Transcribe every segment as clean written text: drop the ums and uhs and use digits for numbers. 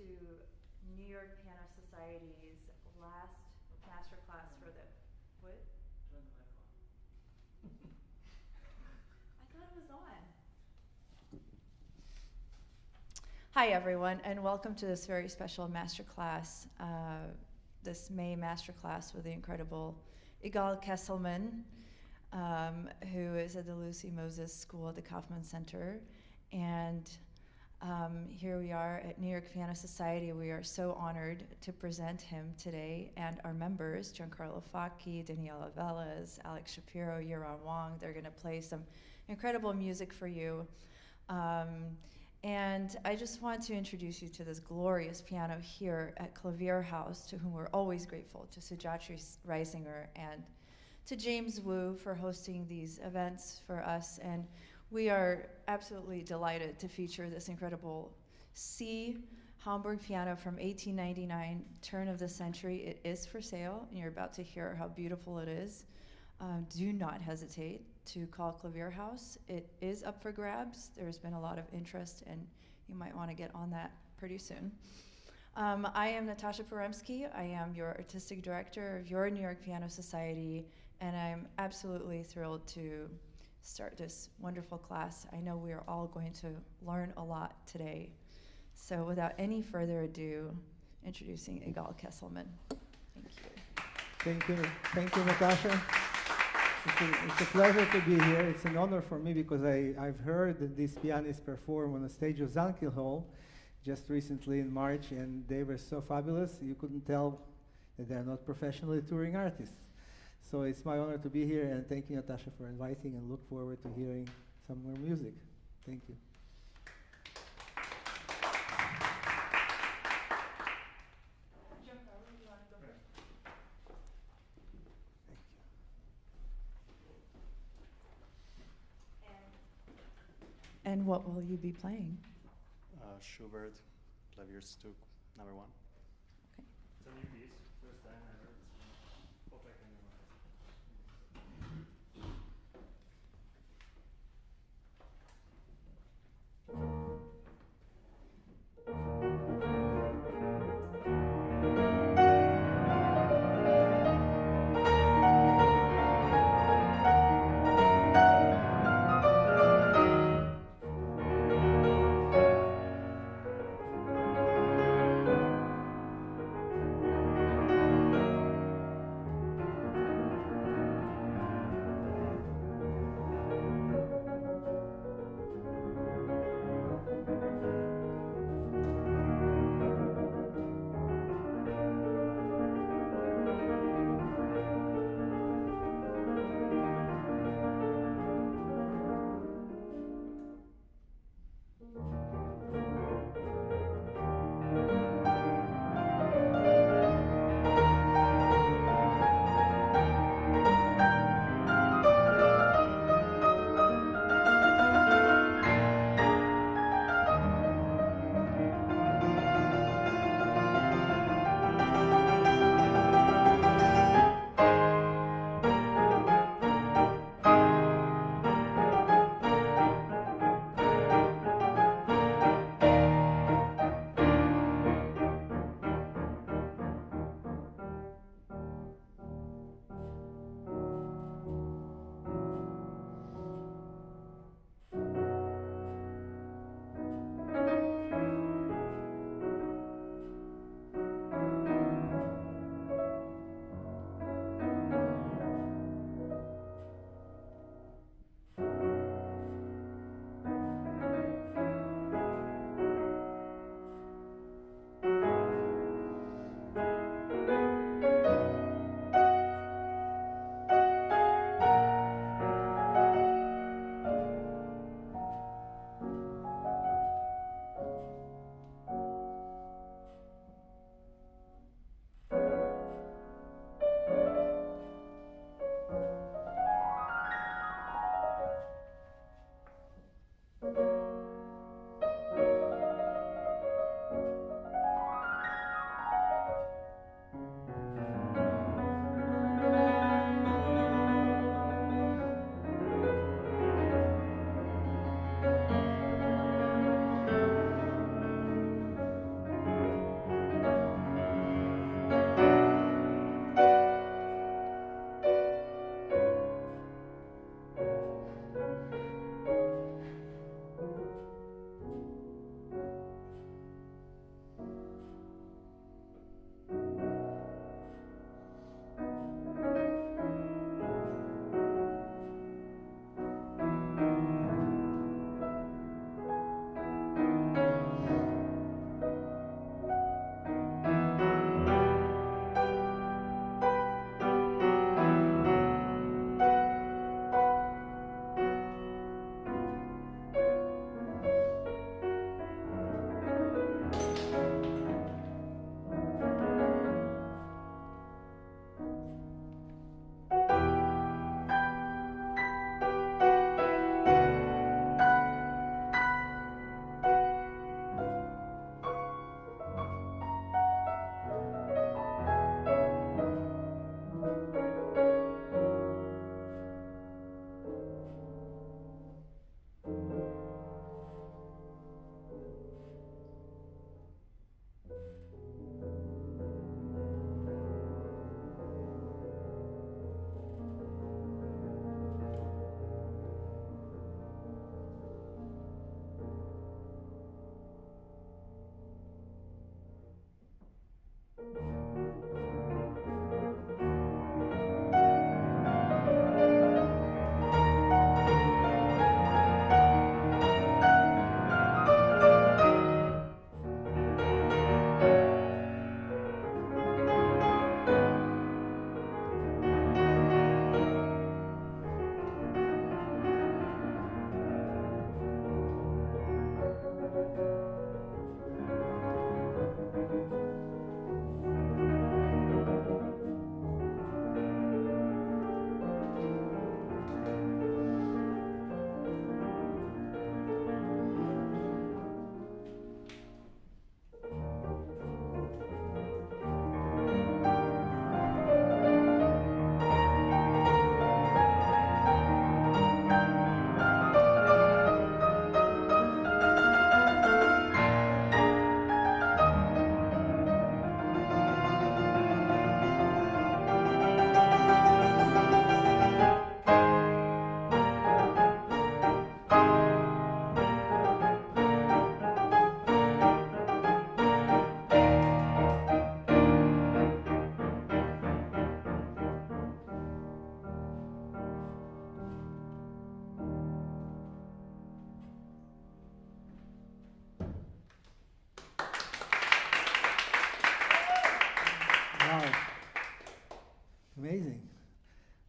to New York Piano Society's last masterclass for the, what? Turn the mic on. I thought it was on. Hi everyone, and welcome to this very special masterclass, this May masterclass with the incredible Igal Kesselman, who is at the Lucy Moses School at the Kaufman Center. And here we are at New York Piano Society. We are so honored to present him today, and our members, Giancarlo Facchi, Daniela Velez, Alex Shapiro, Yaron Wong. They're going to play some incredible music for you. And I just want to introduce you to this glorious piano here at Klavierhaus, to whom we're always grateful, to Sujatri Reisinger and to James Wu for hosting these events for us. And we are absolutely delighted to feature this incredible C Hamburg piano from 1899, turn of the century. It is for sale, and you're about to hear how beautiful it is. Do not hesitate to call Klavierhaus. It is up for grabs. There's been a lot of interest, and you might want to get on that pretty soon. I am Natasha Poremsky. I am your artistic director of your New York Piano Society, and I'm absolutely thrilled to start this wonderful class. I know we are all going to learn a lot today. So without any further ado, introducing Igal Kesselman. Thank you. Thank you. Thank you, Natasha. It's a pleasure to be here. It's an honor for me because I've heard these pianists perform on the stage of Zankil Hall just recently in March, and they were so fabulous. You couldn't tell that they're not professionally touring artists. So it's my honor to be here, and thank you, Natasha, for inviting, and look forward to hearing some more music. Thank you. And what will you be playing? Schubert, Klavierstück, #1. Okay. It's a new piece, first time I heard it. Hope I can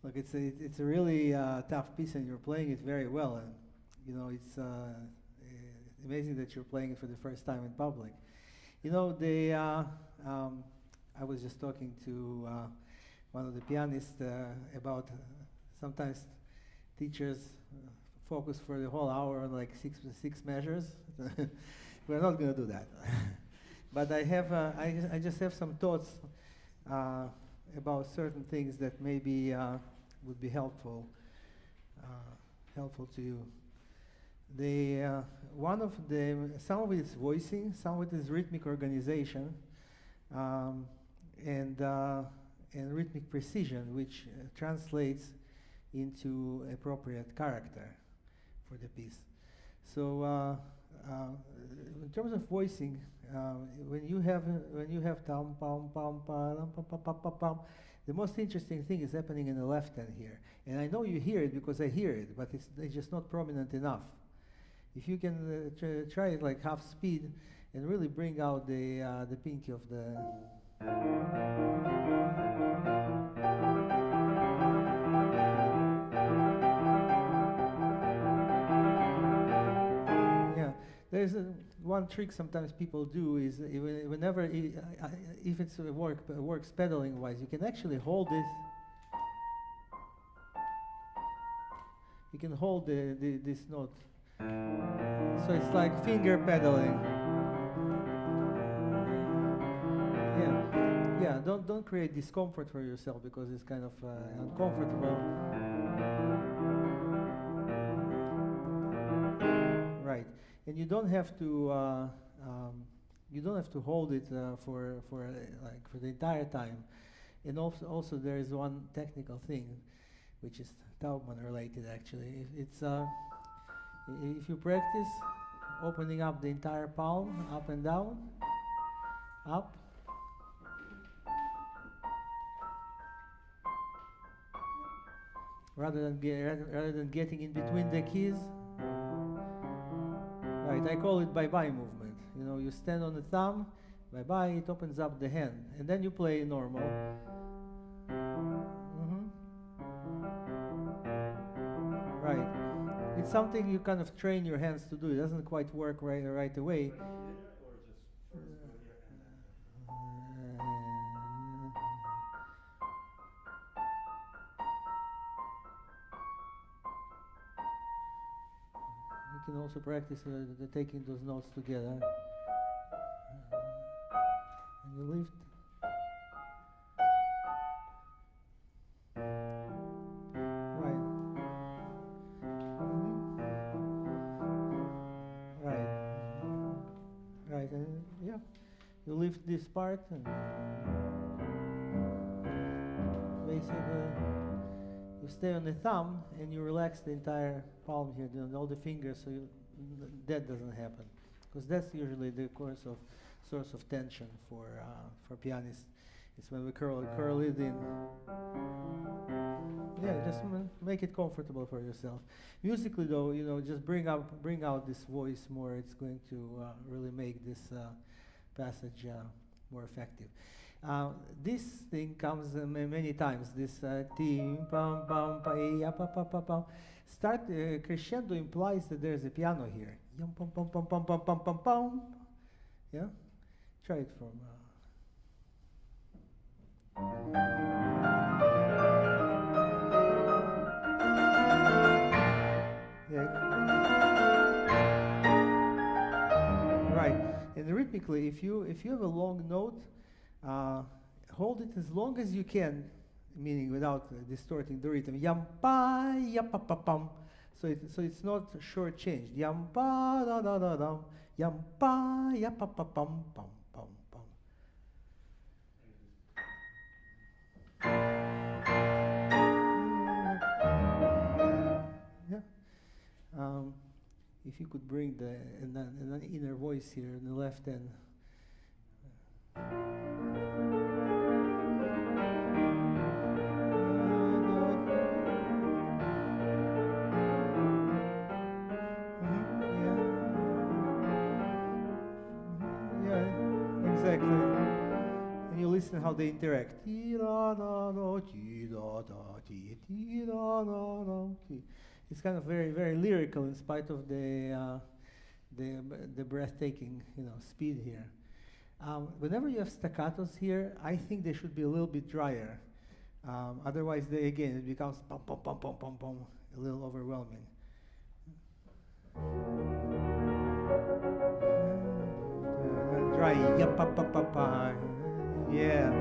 Look, it's a really tough piece, and you're playing it very well. And you know, it's amazing that you're playing it for the first time in public. You know, I was just talking to one of the pianists about sometimes teachers focus for the whole hour on like six measures. We're not going to do that. But I just have some thoughts about certain things that maybe would be helpful to you. Some of it is voicing, some of it is rhythmic organization, and rhythmic precision, which translates into appropriate character for the piece. So in terms of voicing, when you have tam pam pam pam pam pam pam pam pam, the most interesting thing is happening in the left hand here, and I know you hear it because I hear it, but it's just not prominent enough. If you can try it like half speed and really bring out the pinky of the there's one trick sometimes people do is whenever if it's works pedaling wise, you can actually hold it. You can hold this note, so it's like finger pedaling. Yeah. Don't create discomfort for yourself because it's kind of uncomfortable. Right. And you don't have to hold it for the entire time. And also there is one technical thing, which is Kaufman related actually. It's if you practice opening up the entire palm, up and down, up, rather than getting in between the keys. Right, I call it bye-bye movement. You know, you stand on the thumb, bye-bye, it opens up the hand, and then you play normal. Right. It's something you kind of train your hands to do. It doesn't quite work right away. You can also practice taking those notes together. And you lift. Right. Right, and yeah. You lift this part and basically you stay on the thumb and you relax the entire palm here, all the fingers, so that doesn't happen, because that's usually the source of tension for pianists. It's when we curl it in. Yeah, just make it comfortable for yourself. Musically, though, you know, just bring out this voice more. It's going to really make this passage more effective. This thing comes many times. This tim pam pam pa ya pa pa pa pam. Start crescendo implies that there's a piano here. Yum pam pam pam pam pam pam pam pam. Yeah, try it from. Yeah. Right, and rhythmically, if you have a long note, hold it as long as you can, meaning without distorting the rhythm. Yam pa ya pa pa pam. So it's not short-changed. Yam pa da da da dam. Yam pa ya pa pa pam pam pam pam. Yeah. If you could bring an inner voice here in the left end. listen how they interact. It's kind of very, very lyrical in spite of the breathtaking, speed here. Whenever you have staccatos here, I think they should be a little bit drier. Otherwise, it becomes pom pom pom pom pom pom, a little overwhelming. Dry, yeah.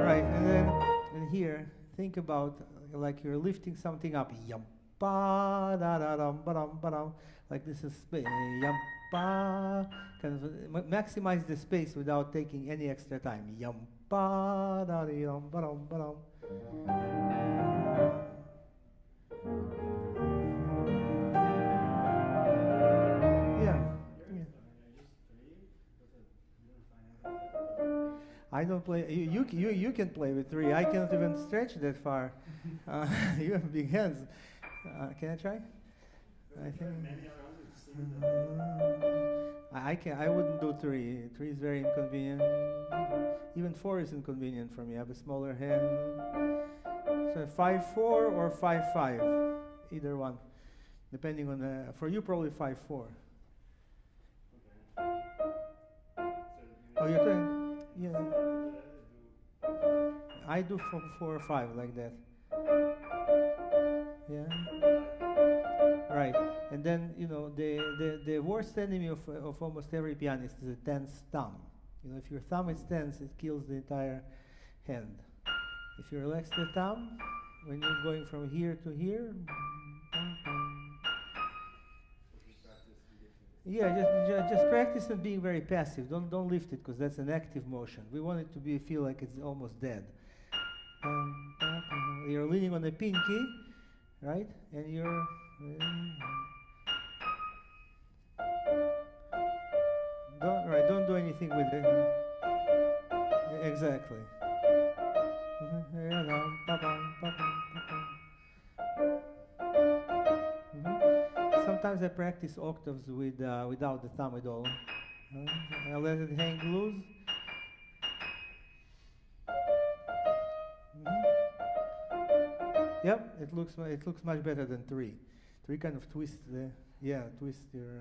Right, and here, think about like you're lifting something up. Yum, ba da da dum ba dum ba dum. Like this is yum ba. Kind of maximize the space without taking any extra time. Yum ba da dum ba dum ba dum. I don't play. You can play with 3. I cannot even stretch that far. You have big hands. Can I try? I think. I can. I wouldn't do 3. 3 is very inconvenient. Even 4 is inconvenient for me. I have a smaller hand. So 5-4 or 5-5, either one, depending on the. For you, probably 5-4. Oh, you're doing. Yeah. I do 4 or 5 like that. Yeah. Right. And then the worst enemy of almost every pianist is a tense thumb. If your thumb is tense, it kills the entire hand. If you relax the thumb, when you're going from here to here. Yeah, just practice on being very passive. Don't lift it because that's an active motion. We want it to feel like it's almost dead. You're leaning on the pinky, right? And you're don't do anything with it. Exactly. Sometimes I practice octaves without the thumb at all. I let it hang loose. Yep, it looks much better than 3. 3 kind of twist your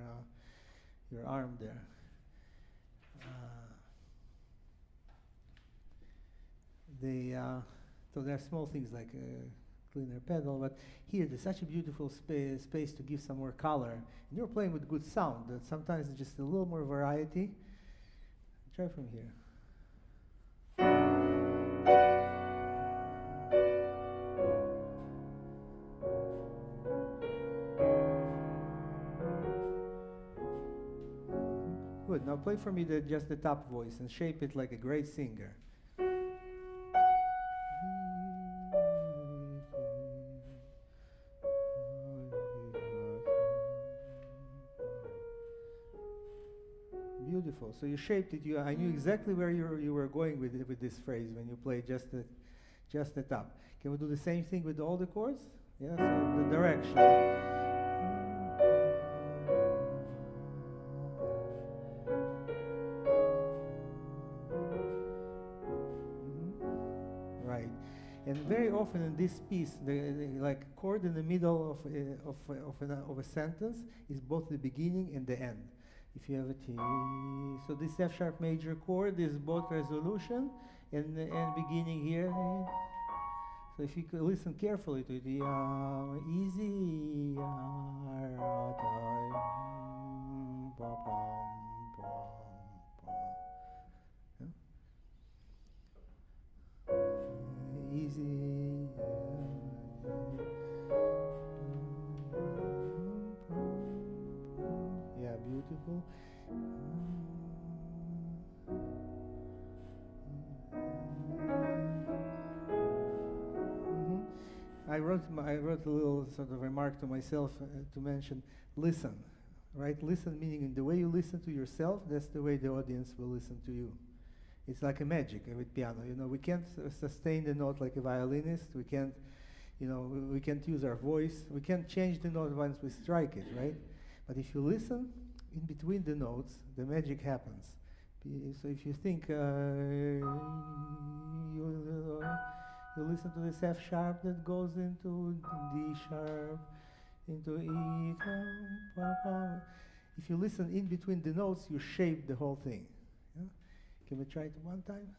arm there. So there are small things like cleaner pedal, but here there's such a beautiful space to give some more color. And you're playing with good sound, that sometimes it's just a little more variety. Try from here. Good, now play for me just the top voice and shape it like a great singer. Beautiful. So you shaped it. I knew exactly where you were going with this phrase when you play just the top. Can we do the same thing with all the chords? Yeah. So the direction. Right. And very often in this piece, the like chord in the middle of a sentence is both the beginning and the end. If you have a T, so this F sharp major chord is both resolution and beginning here. So if you could listen carefully to it, easy. Easy. Yeah, beautiful. I wrote a little sort of remark to myself to mention, listen. right? Listen meaning in the way you listen to yourself, that's the way the audience will listen to you. It's like a magic with piano. You know, we can't sustain the note like a violinist. We can't, you know, we can't use our voice. We can't change the note once we strike it, right? But if you listen in between the notes, the magic happens. So if you think, you listen to this F sharp that goes into D sharp, into E. If you listen in between the notes, you shape the whole thing. Yeah? Can we try it one time?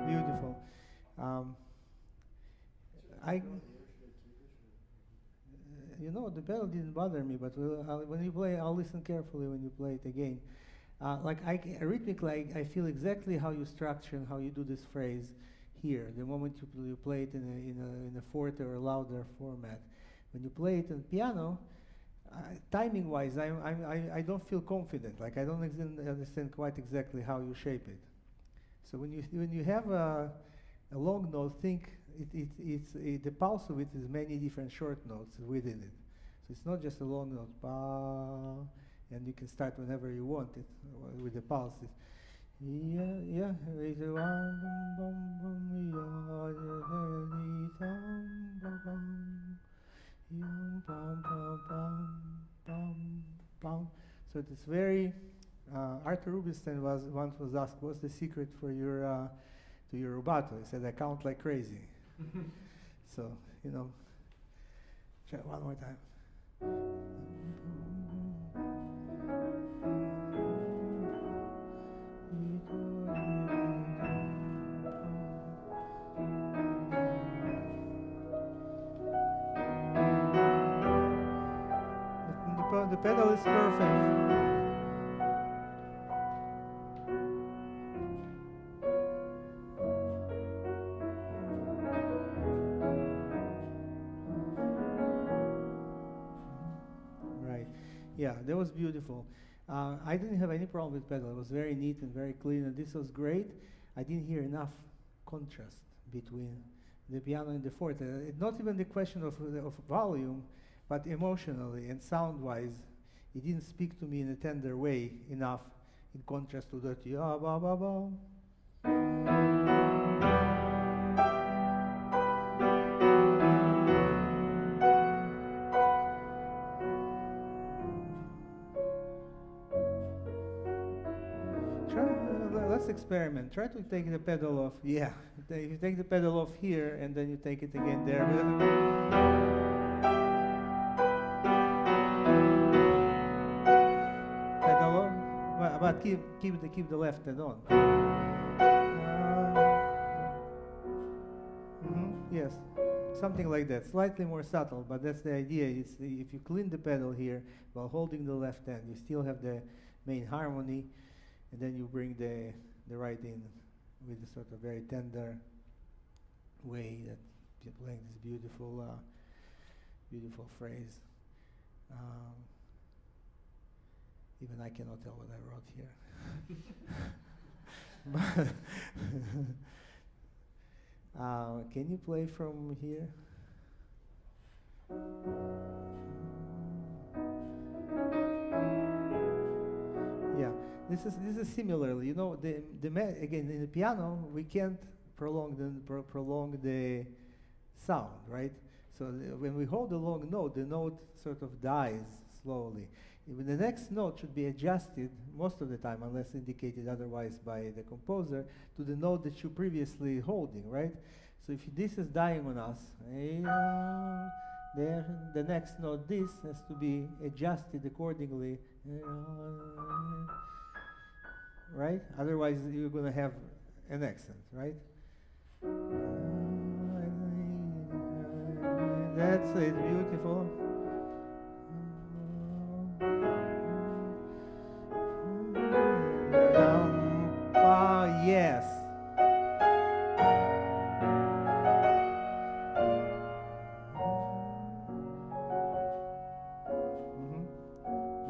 Beautiful. You know, the pedal didn't bother me, but when you play, I'll listen carefully when you play it again. Rhythmically, I feel exactly how you structure and how you do this phrase here. The moment you play it in a forte or louder format, when you play it on piano, timing-wise, I don't feel confident. Like I don't understand quite exactly how you shape it. So when you have a long note, think the pulse of it is many different short notes within it. So it's not just a long note, ba, and you can start whenever you want it with the pulse. Yeah. So it's very. Arthur Rubinstein once was asked, "What's the secret for your to your rubato?" He said, "I count like crazy." So you know, try one more time. The pedal is perfect. Yeah, that was beautiful. I didn't have any problem with pedal. It was very neat and very clean, and this was great. I didn't hear enough contrast between the piano and the forte. Not even the question of volume, but emotionally and sound-wise, it didn't speak to me in a tender way enough in contrast to that ya ba ba ba. Let's experiment. Try to take the pedal off. Yeah, you take the pedal off here, and then you take it again there. Pedal off, but keep the left hand on. Yes, something like that. Slightly more subtle, but that's the idea. If you clean the pedal here while holding the left hand, you still have the main harmony, and then you bring the right in with a sort of very tender way that you're playing this beautiful phrase. Even I cannot tell what I wrote here. Can you play from here? Yeah. This is similarly, you know, again in the piano we can't prolong the sound, right? So when we hold a long note, the note sort of dies slowly. Even the next note should be adjusted most of the time, unless indicated otherwise by the composer, to the note that you're previously holding, right? So if this is dying on us, the next note, this has to be adjusted accordingly. Right? Otherwise, you're going to have an accent, right? That's it, beautiful. Yes.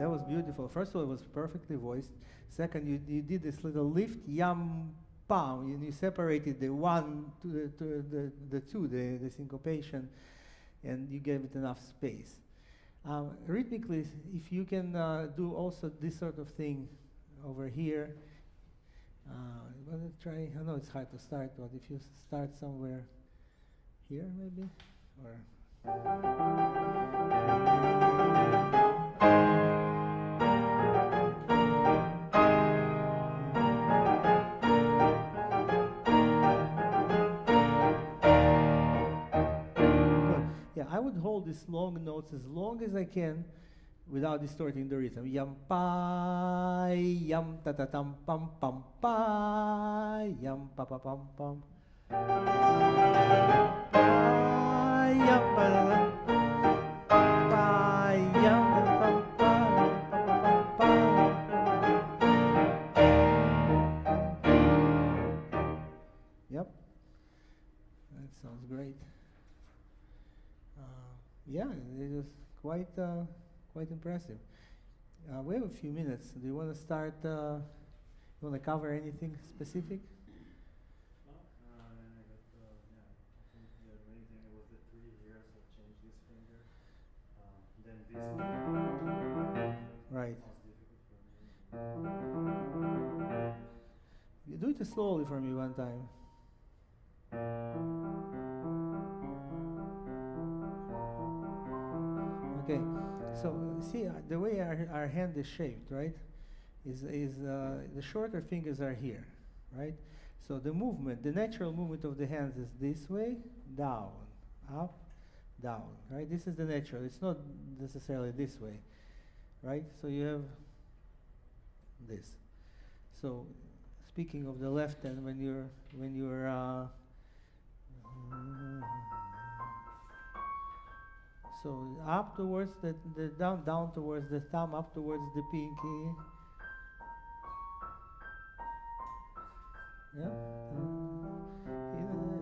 that was beautiful. First of all, it was perfectly voiced. Second, you did this little lift, yam, pam, and you separated the one to the two, the syncopation, and you gave it enough space. Rhythmically, if you can do also this sort of thing over here, you want to try, I know it's hard to start, but if you start somewhere here maybe, or yeah, I would hold these long notes as long as I can without distorting the rhythm. Yam pa, yam ta ta tam pam pam pa, yam pa pa pam pam. Pa, yam pa da pa, yam ta ta tam pa, pa pa pam pam. Yep, that sounds great. Yeah, it was quite impressive. We have a few minutes. Do you want to start? You want to cover anything specific? No, I think the main thing was the 3 years of change this finger. Then this one. Right. Sounds difficult for me. You do it slowly for me one time. Okay, so see the way our hand is shaped, right? Is the shorter fingers are here, right? So the movement, the natural movement of the hands is this way, down, up, down, right? This is the natural. It's not necessarily this way, right? So you have this. So speaking of the left hand, when you're so up towards the down towards the thumb, up towards the pinky. Yeah.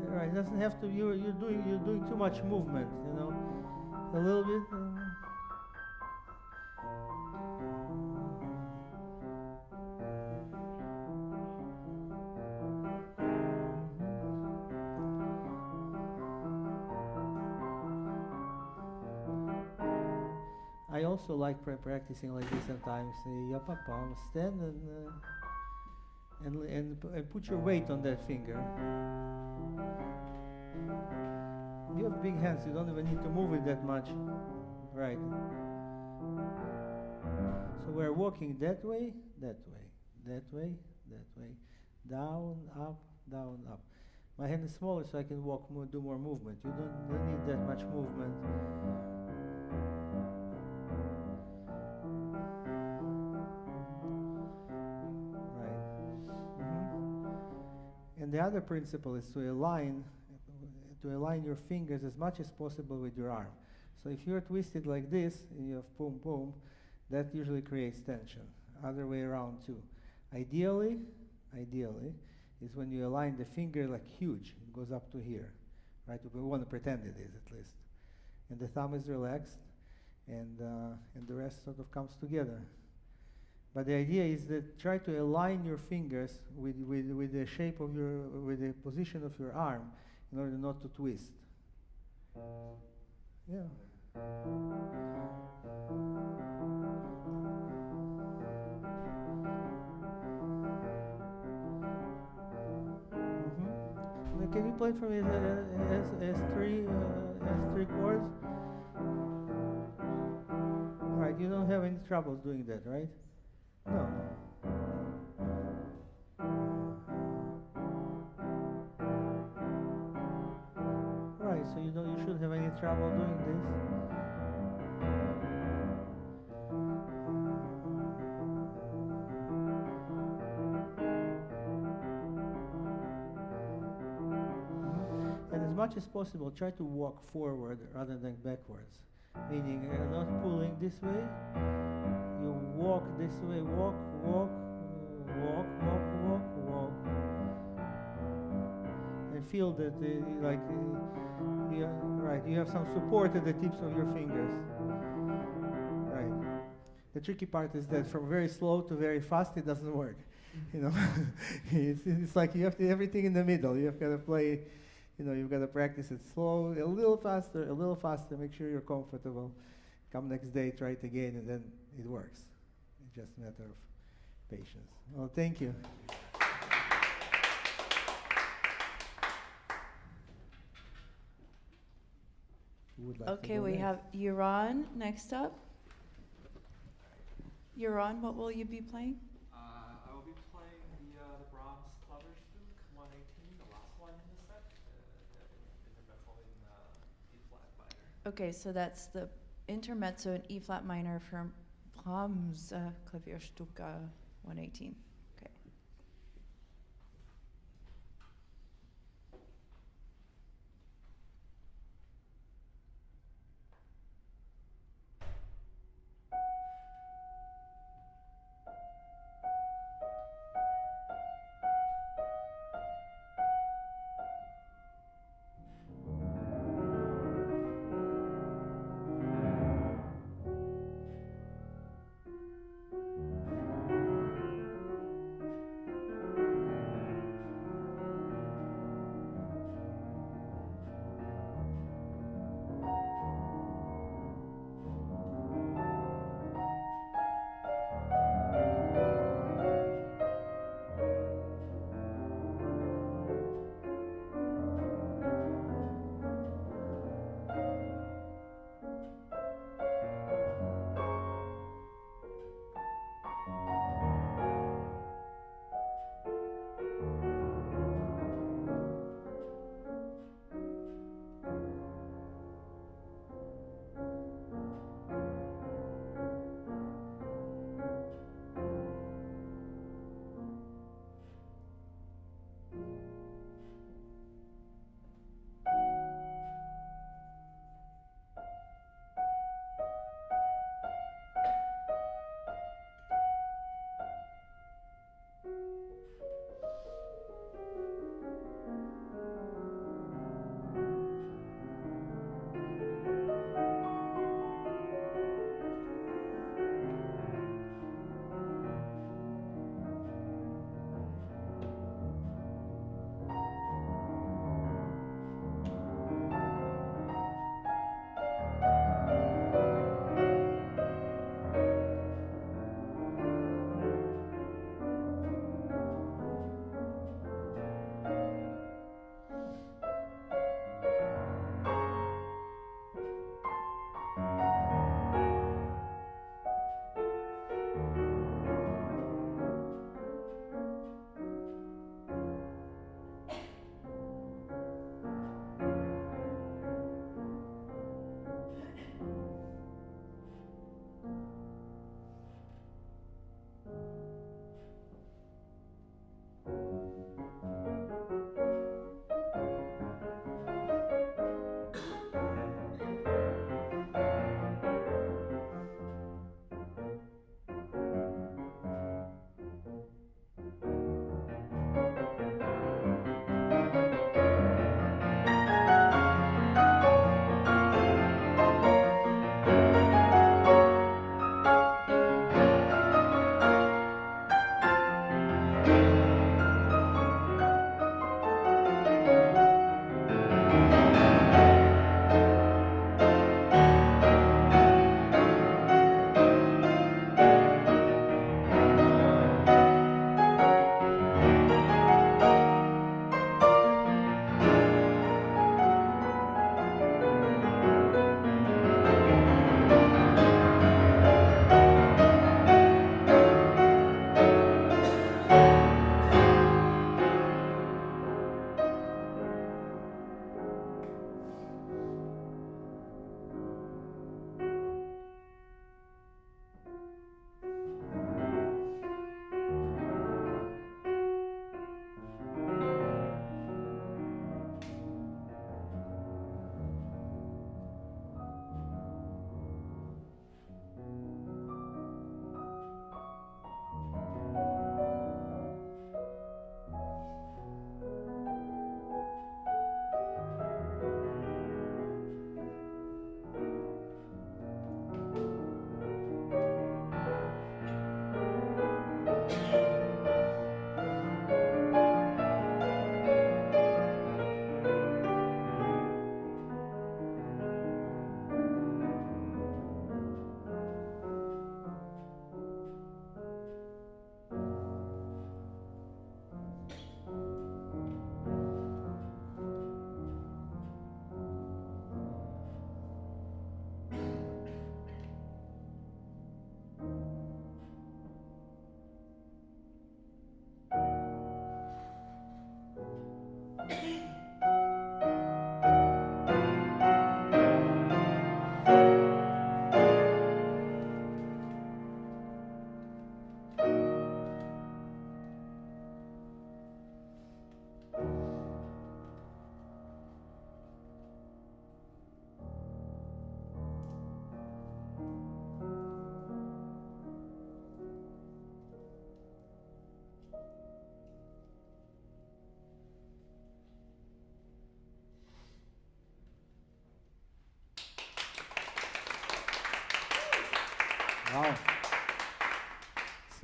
Right. It doesn't have to. You're doing too much movement. You know, a little bit. I also like practicing like this sometimes. Yapapam, stand and put your weight on that finger. You have big hands, you don't even need to move it that much. Right. So we're walking that way, that way, that way, that way, down, up, down, up. My hand is smaller so I can walk more, do more movement. You don't need that much movement. And the other principle is to align your fingers as much as possible with your arm. So if you're twisted like this, and you have boom, boom, that usually creates tension. Other way around too. Ideally, is when you align the finger like huge, it goes up to here, right? We want to pretend it is at least. And the thumb is relaxed, and the rest sort of comes together. But the idea is that try to align your fingers with the shape of with the position of your arm in order not to twist. Yeah. Now can you play for me as three chords? All right, you don't have any troubles doing that, right? No. Right, so you shouldn't have any trouble doing this. And as much as possible, try to walk forward rather than backwards. Meaning you're not pulling this way. You walk this way, walk, walk, walk, walk, walk, walk. And feel that, right, you have some support at the tips of your fingers. Right. The tricky part is that from very slow to very fast, it doesn't work. You know, it's like you have to everything in the middle. You've got to play, you know, you've got to practice it slow, a little faster. Make sure you're comfortable. Come next day, try it again, and then it works. It's just a matter of patience. Well, thank you. Who would like to Okay, go we next? have Yaron next up. Yaron, what will you be playing? I will be playing the Brahms Klavierhaus 118, the last one in the set, intermezzo in E-flat minor. Okay, so that's the intermezzo in E-flat minor from Brahms Klavierstück 118. Okay.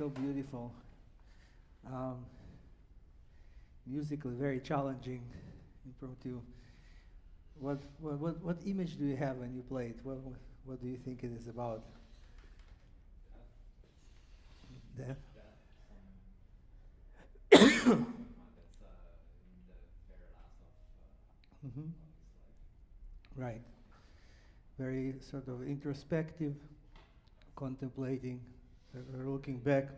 so beautiful. Musically very challenging, impromptu. What image do you have when you play it? What do you think it is about? Death? That's in the very last of Mm-hmm. his life. Right. Very sort of introspective, contemplating, looking back.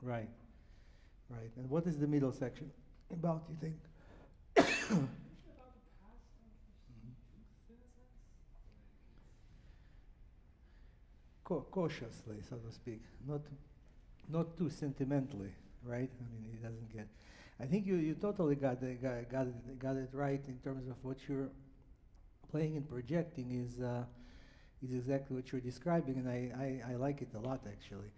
Right. Right. And what is the middle section about, you think? Usually about the past of youth, in a sense. Cautiously, so to speak, not too sentimentally, right? I mean, he doesn't get. I think you totally got it right in terms of what you're playing and projecting is exactly what you're describing, and I like it a lot actually.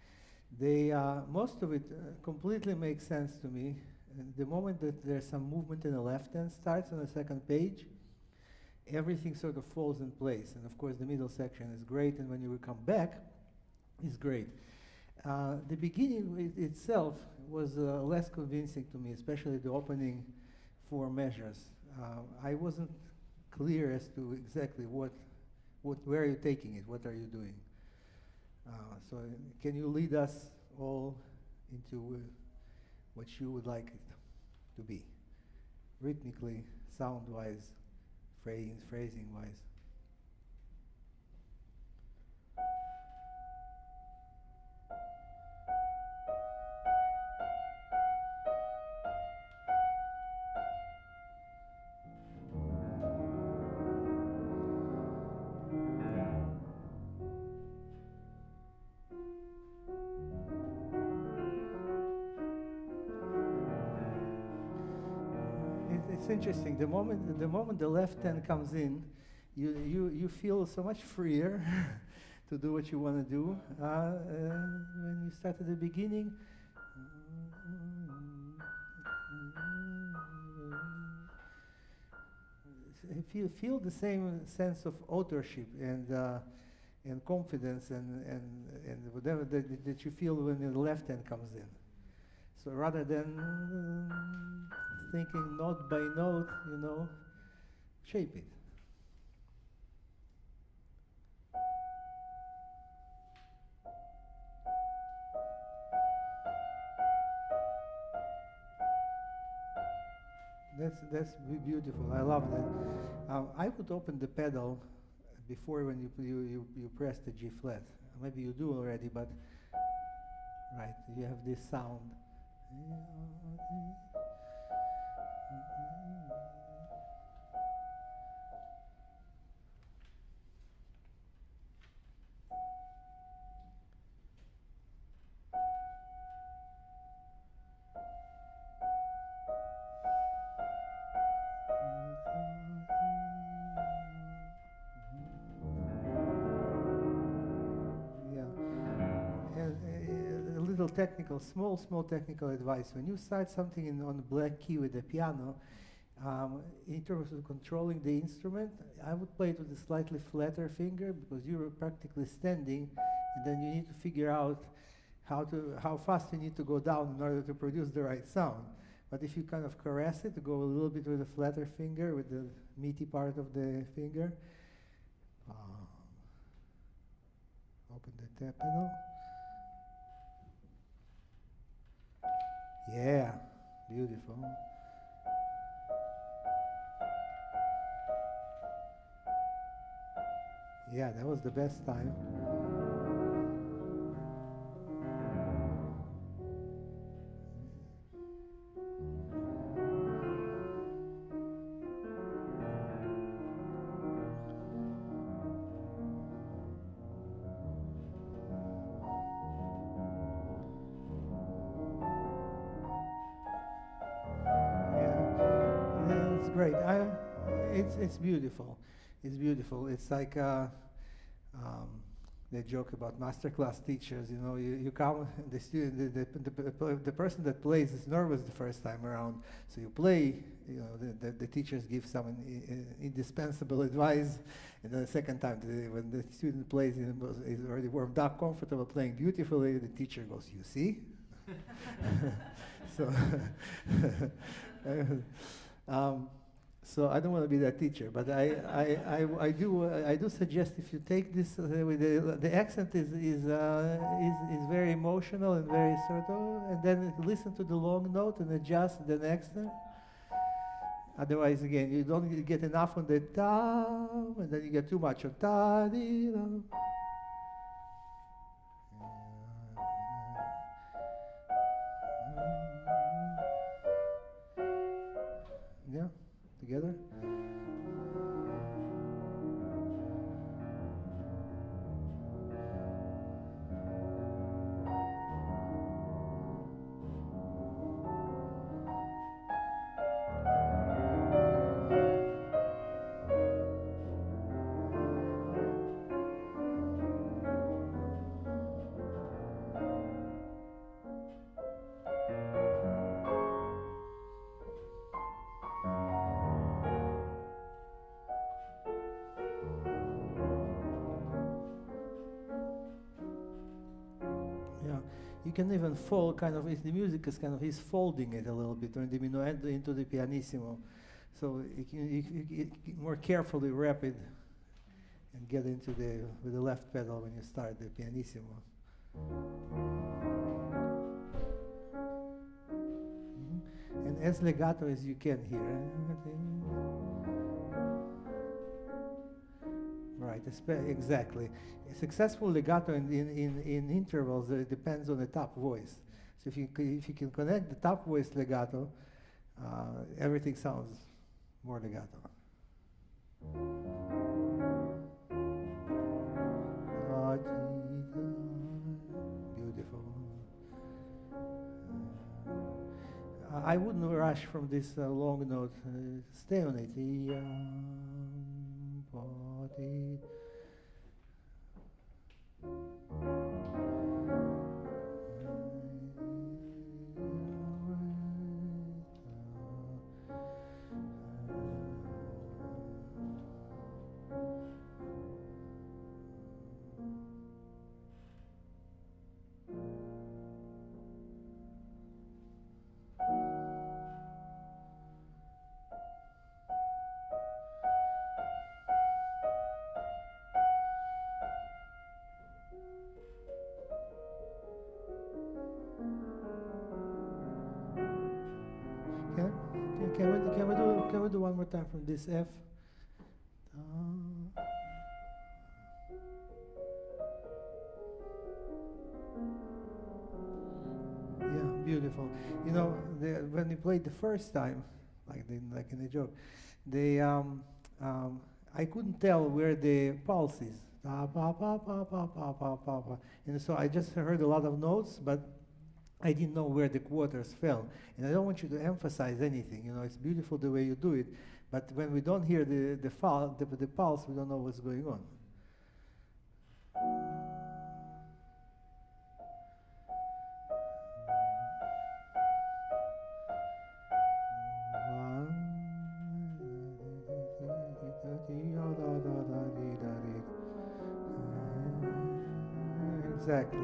They most of it completely makes sense to me. And the moment that there's some movement in the left hand starts on the second page, everything sort of falls in place. And of course, the middle section is great, and when you come back, it's great. The beginning itself was less convincing to me, especially the opening four measures. I wasn't clear as to exactly where are you taking it, what are you doing? So can you lead us all into what you would like it to be, rhythmically, sound-wise, phrasing-wise? It's interesting. The moment the left hand comes in, you feel so much freer to do what you want to do. When you start at the beginning, you feel the same sense of authorship and confidence and whatever that you feel when the left hand comes in. So rather than thinking note by note, shape it. That's beautiful. I love that. I would open the pedal before when you press the G flat. Maybe you do already, but right, you have this sound. Technical, small technical advice. When you start something on black key with the piano, in terms of controlling the instrument, I would play it with a slightly flatter finger because you're practically standing, and then you need to figure out how fast you need to go down in order to produce the right sound. But if you kind of caress it, go a little bit with a flatter finger, with the meaty part of the finger, open the tap pedal. Yeah, beautiful. Yeah, that was the best time. Great. It's beautiful. It's beautiful. It's like they joke about Masterclass teachers. You know, you come, the student, the person that plays is nervous the first time around. So you play, you know, the teachers give some indispensable advice, and then the second time, when the student plays, is already warmed up, comfortable, playing beautifully, the teacher goes, "You see." So. So I don't want to be that teacher, but I do suggest if you take this with the accent is very emotional and very sort of, and then listen to the long note and adjust the next. Otherwise, again, you don't get enough on the ta, and then you get too much on ta di da. Yeah. Together? You can even fold kind of, if the music is kind of, he's folding it a little bit, or in the minuendo into the pianissimo. So you more carefully wrap it and get into with the left pedal when you start the pianissimo. And as legato as you can here. Right, exactly. A successful legato in intervals depends on the top voice. So if you can connect the top voice legato, everything sounds more legato. Beautiful. I wouldn't rush from this long note. Stay on it. Can we do one more time from this F? Yeah, beautiful. You know, when we played the first time, like in the joke, I couldn't tell where the pulse is. And so I just heard a lot of notes, but I didn't know where the quarters fell. And I don't want you to emphasize anything. You know, it's beautiful the way you do it, but when we don't hear the pulse, we don't know what's going on. Exactly.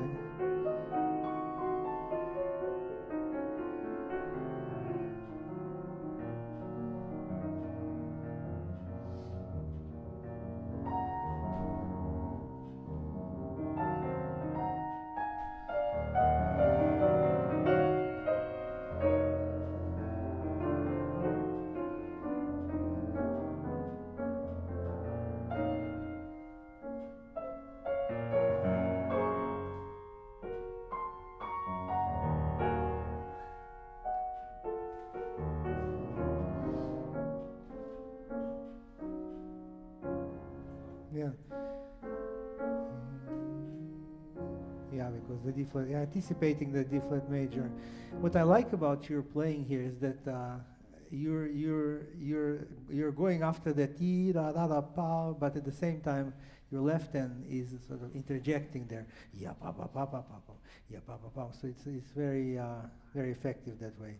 Yeah. Yeah, because the D flat, anticipating the D flat major. What I like about your playing here is that you're going after the T da da da pa, but at the same time your left hand is sort of interjecting there. Yeah, pa pa pa pa pa pa. Yeah, pa pa pa. So it's very very effective that way.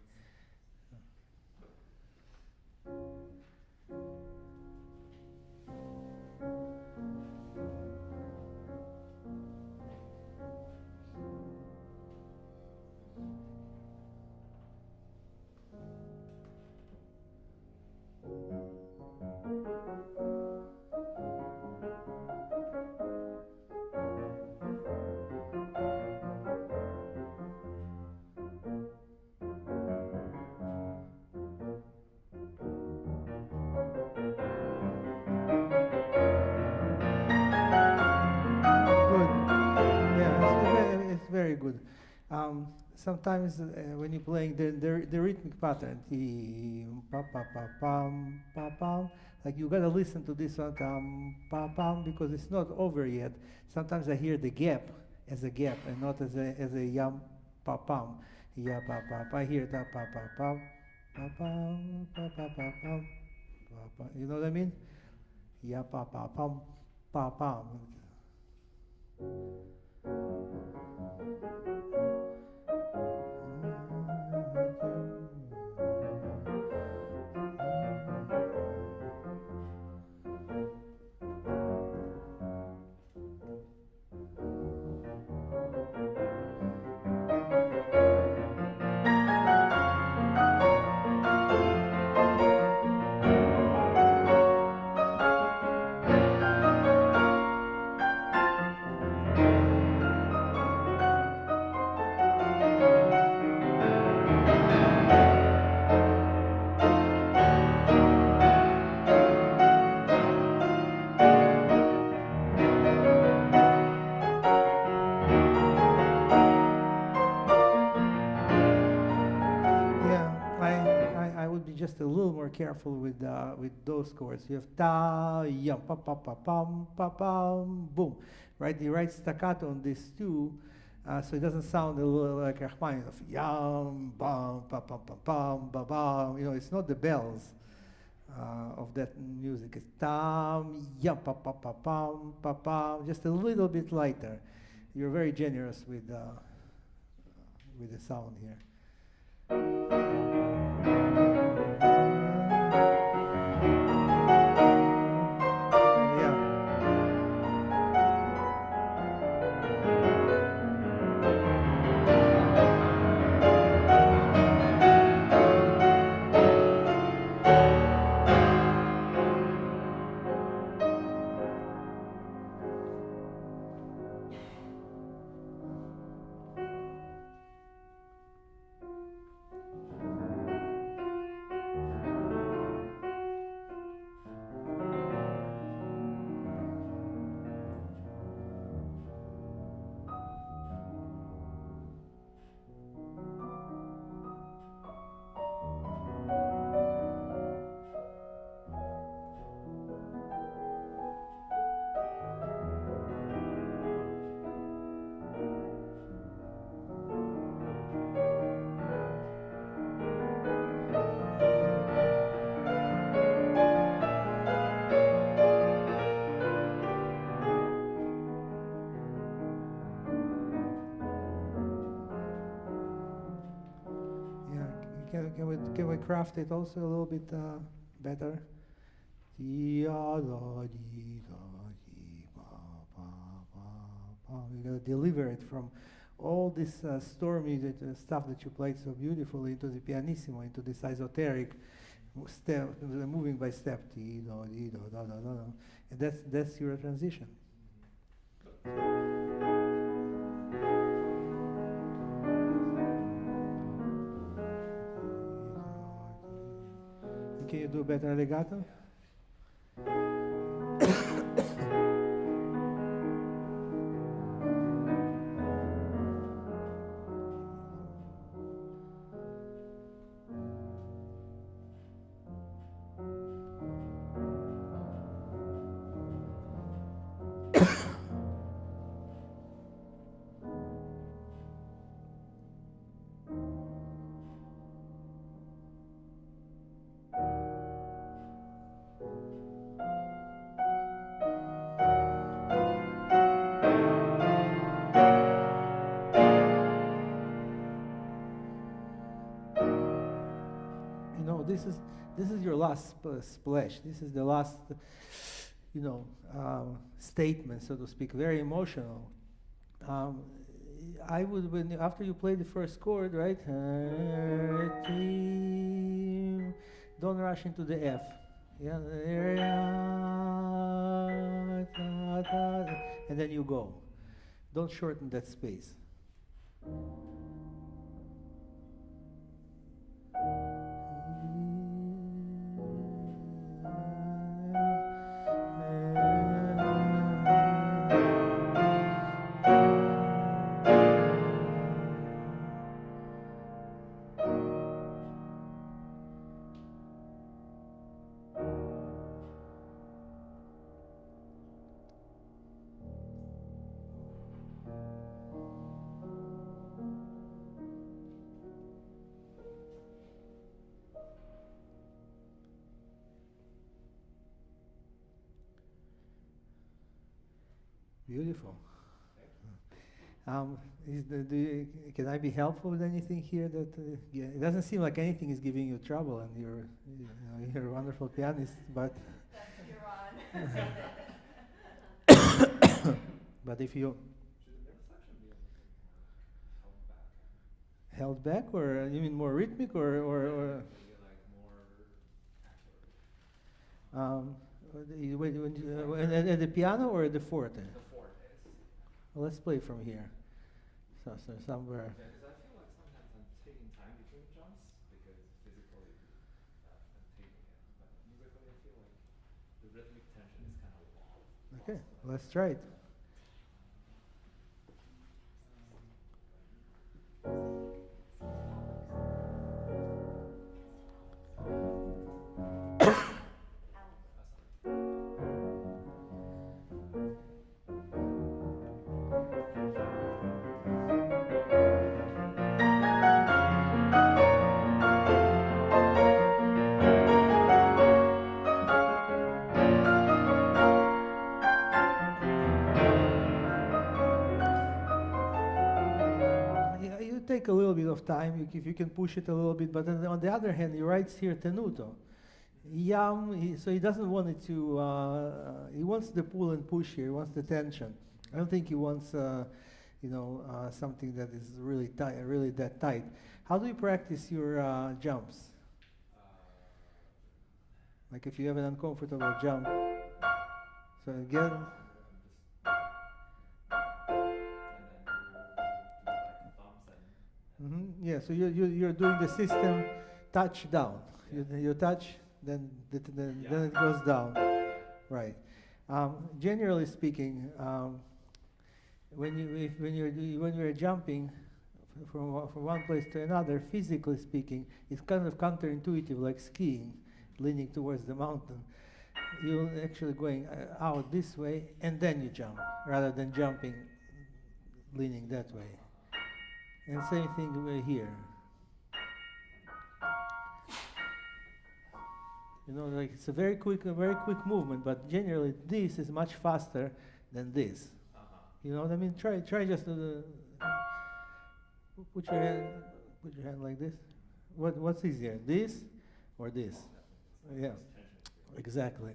Very good. Sometimes when you're playing the rhythmic pattern, pa pa pa pam pa pam, like you gotta listen to this one pa pam because it's not over yet. Sometimes I hear the gap as a gap and not as a yam pa pam. Ya pa pa pa. I hear that pa pa pam pa pam pa pa pa pam pa pa. You know what I mean? Ya pa pa pam pa pam. Just a little more careful with those chords. You have ta yum pa pa pa pam pa pam boom, right? The right staccato on these two, so it doesn't sound a little like Rachmaninoff of yum bam pa pam pam pam ba bam. You know, it's not the bells of that music. It's tam yum pa pa pa pam pa pam. Just a little bit lighter. You're very generous with the sound here. Can we craft it also a little bit better? You gotta deliver it from all this stormy stuff that you played so beautifully into the pianissimo, into this esoteric step, moving by step. And that's your transition. Can you do better legato? this is your last splash. This is the last, statement, so to speak, very emotional. I would, after you play the first chord, right? Don't rush into the F. Yeah, and then you go. Don't shorten that space. Beautiful. Can I be helpful with anything here? It doesn't seem like anything is giving you trouble, and you're a wonderful pianist. But but if you held back, or you mean more rhythmic, or at the piano or at the forte? Well, let's play from here. So somewhere. Yeah, because I feel like sometimes I'm taking time between jumps because physically I'm taking it, but musically I feel like the rhythmic tension is kind of lost. Okay, let's try it. Take a little bit of time if you can push it a little bit, but then on the other hand, he writes here tenuto. So he doesn't want it to. He wants the pull and push here. He wants the tension. I don't think he wants, something that is really tight, really that tight. How do you practice your jumps? Like if you have an uncomfortable jump. So again. Yeah, so you're doing the system touch down. You touch, then it goes down, right? Generally speaking, when you're jumping from one place to another, physically speaking, it's kind of counterintuitive, like skiing, leaning towards the mountain. You're actually going out this way, and then you jump, rather than jumping, leaning that way. And same thing here. Like it's a very quick movement, but generally this is much faster than this. You know what I mean? Try just to put your hand like this. What's easier, this or this? Yeah, exactly.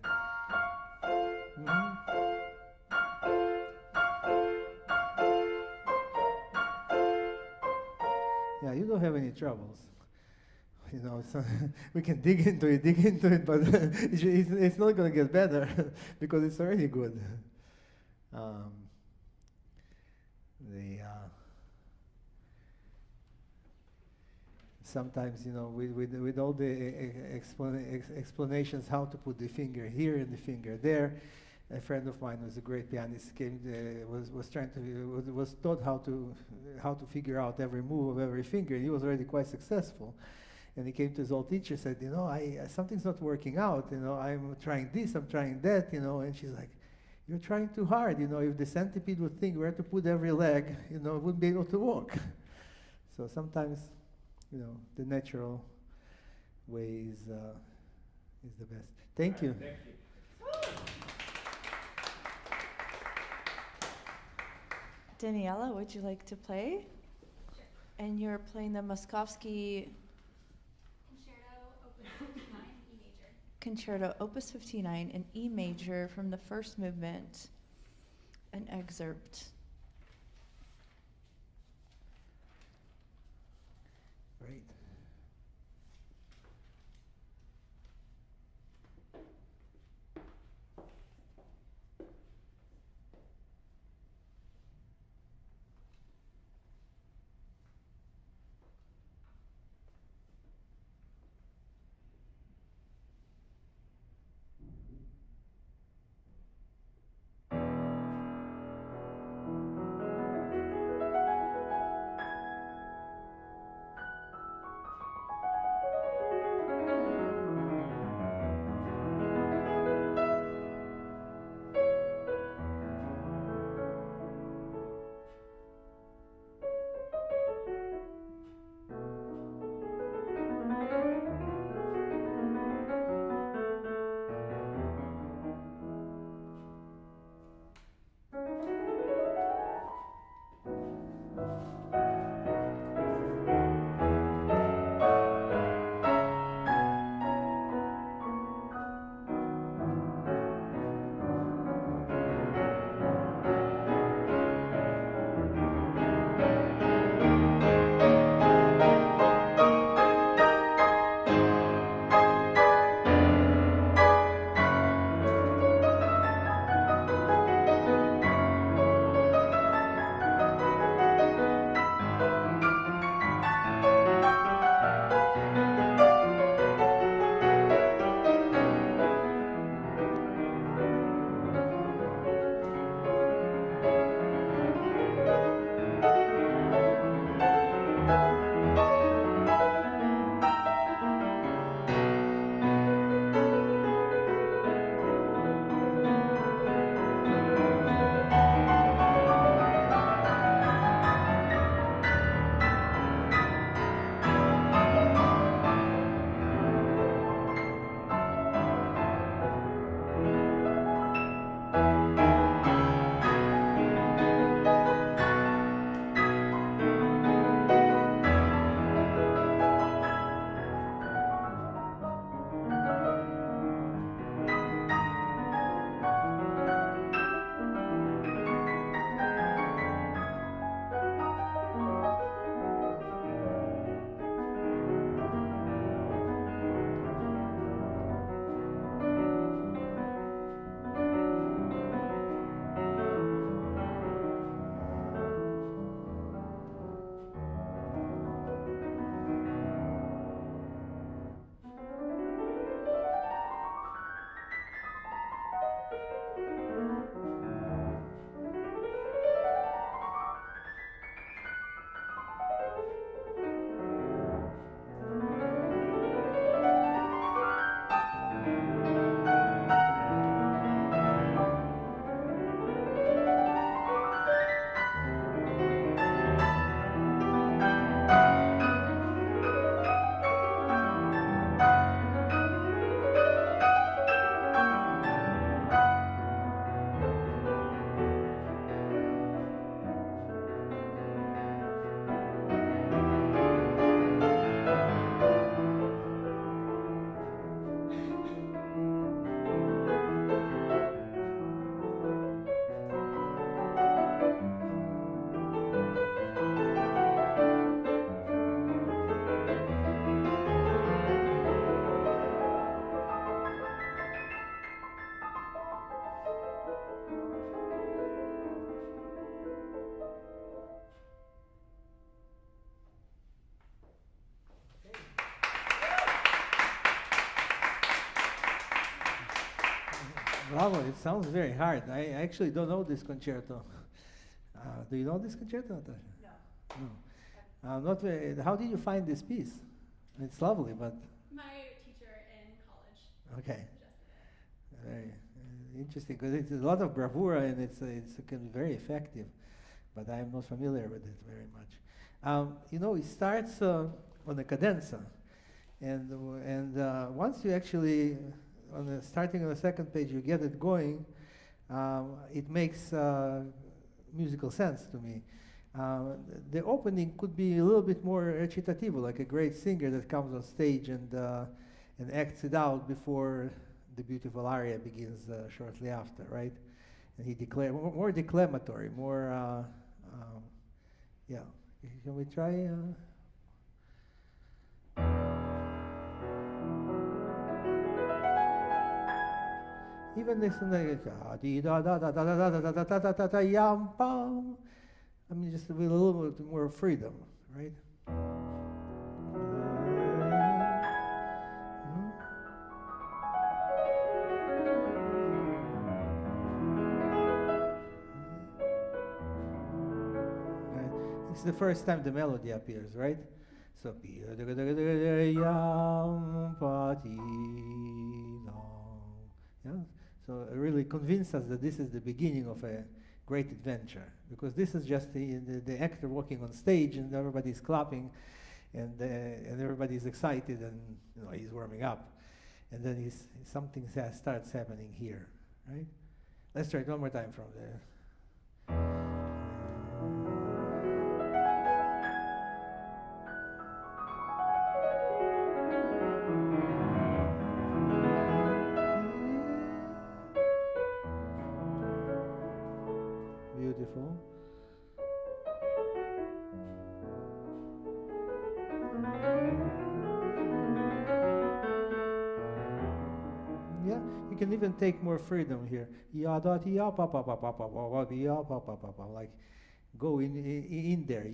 Yeah, you don't have any troubles. So we can dig into it, but it's not going to get better because it's already good. Sometimes, with all the explanations how to put the finger here and the finger there, a friend of mine who's a great pianist was taught how to figure out every move of every finger. He was already quite successful, and he came to his old teacher and said, something's not working out. I'm trying this, I'm trying that. And she's like, you're trying too hard. If the centipede would think where to put every leg, it wouldn't be able to walk. So sometimes, the natural way is the best. Thank you. Thank you. Daniela, would you like to play? Sure. And you're playing the Moskovsky Concerto, Opus Concerto, Opus 59, in E major from the first movement, an excerpt. Great. Bravo, it sounds very hard. I actually don't know this concerto. Do you know this concerto, Natasha? No. No. Not very, how did you find this piece? It's lovely, but... My teacher in college Okay. suggested it. Very interesting, because it's a lot of bravura and it can be very effective, but I'm not familiar with it very much. You know, it starts on a cadenza, and once you actually, starting on the second page, you get it going, it makes musical sense to me. The opening could be a little bit more recitativo, like a great singer that comes on stage and and acts it out before the beautiful aria begins shortly after, right? And he declared more declamatory, more, yeah. Can we try? Even this one, I mean, just with a little bit more freedom, right? It's the first time the melody appears, right? So, yeah. So really convince us that this is the beginning of a great adventure, because this is just the actor walking on stage and everybody's clapping, and everybody's excited, and he's warming up, and then something starts happening here, right? Let's try it one more time from there. Beautiful. Yeah, you can even take more freedom here. Like go in there.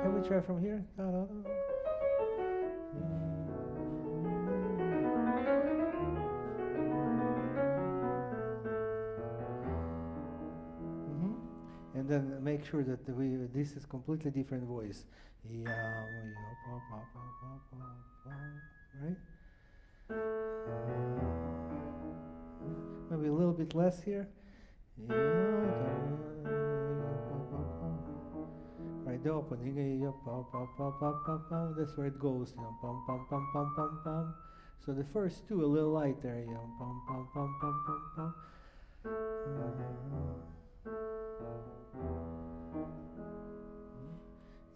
Can we try from here? And then make sure that this is completely different voice. Right? Maybe a little bit less here. Right, the opening. That's where it goes. So the first two a little lighter.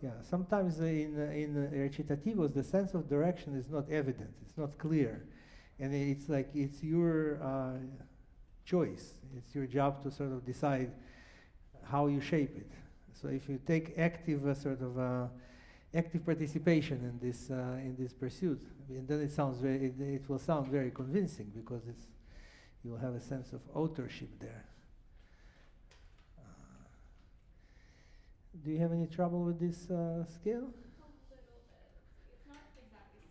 Yeah, sometimes in recitativos the sense of direction is not evident, it's not clear, and it's like it's your choice. It's your job to sort of decide how you shape it. So if you take active active participation in this pursuit, and then it will sound very convincing, because you'll have a sense of authorship there. Do you have any trouble with this scale? A little bit. It's not exactly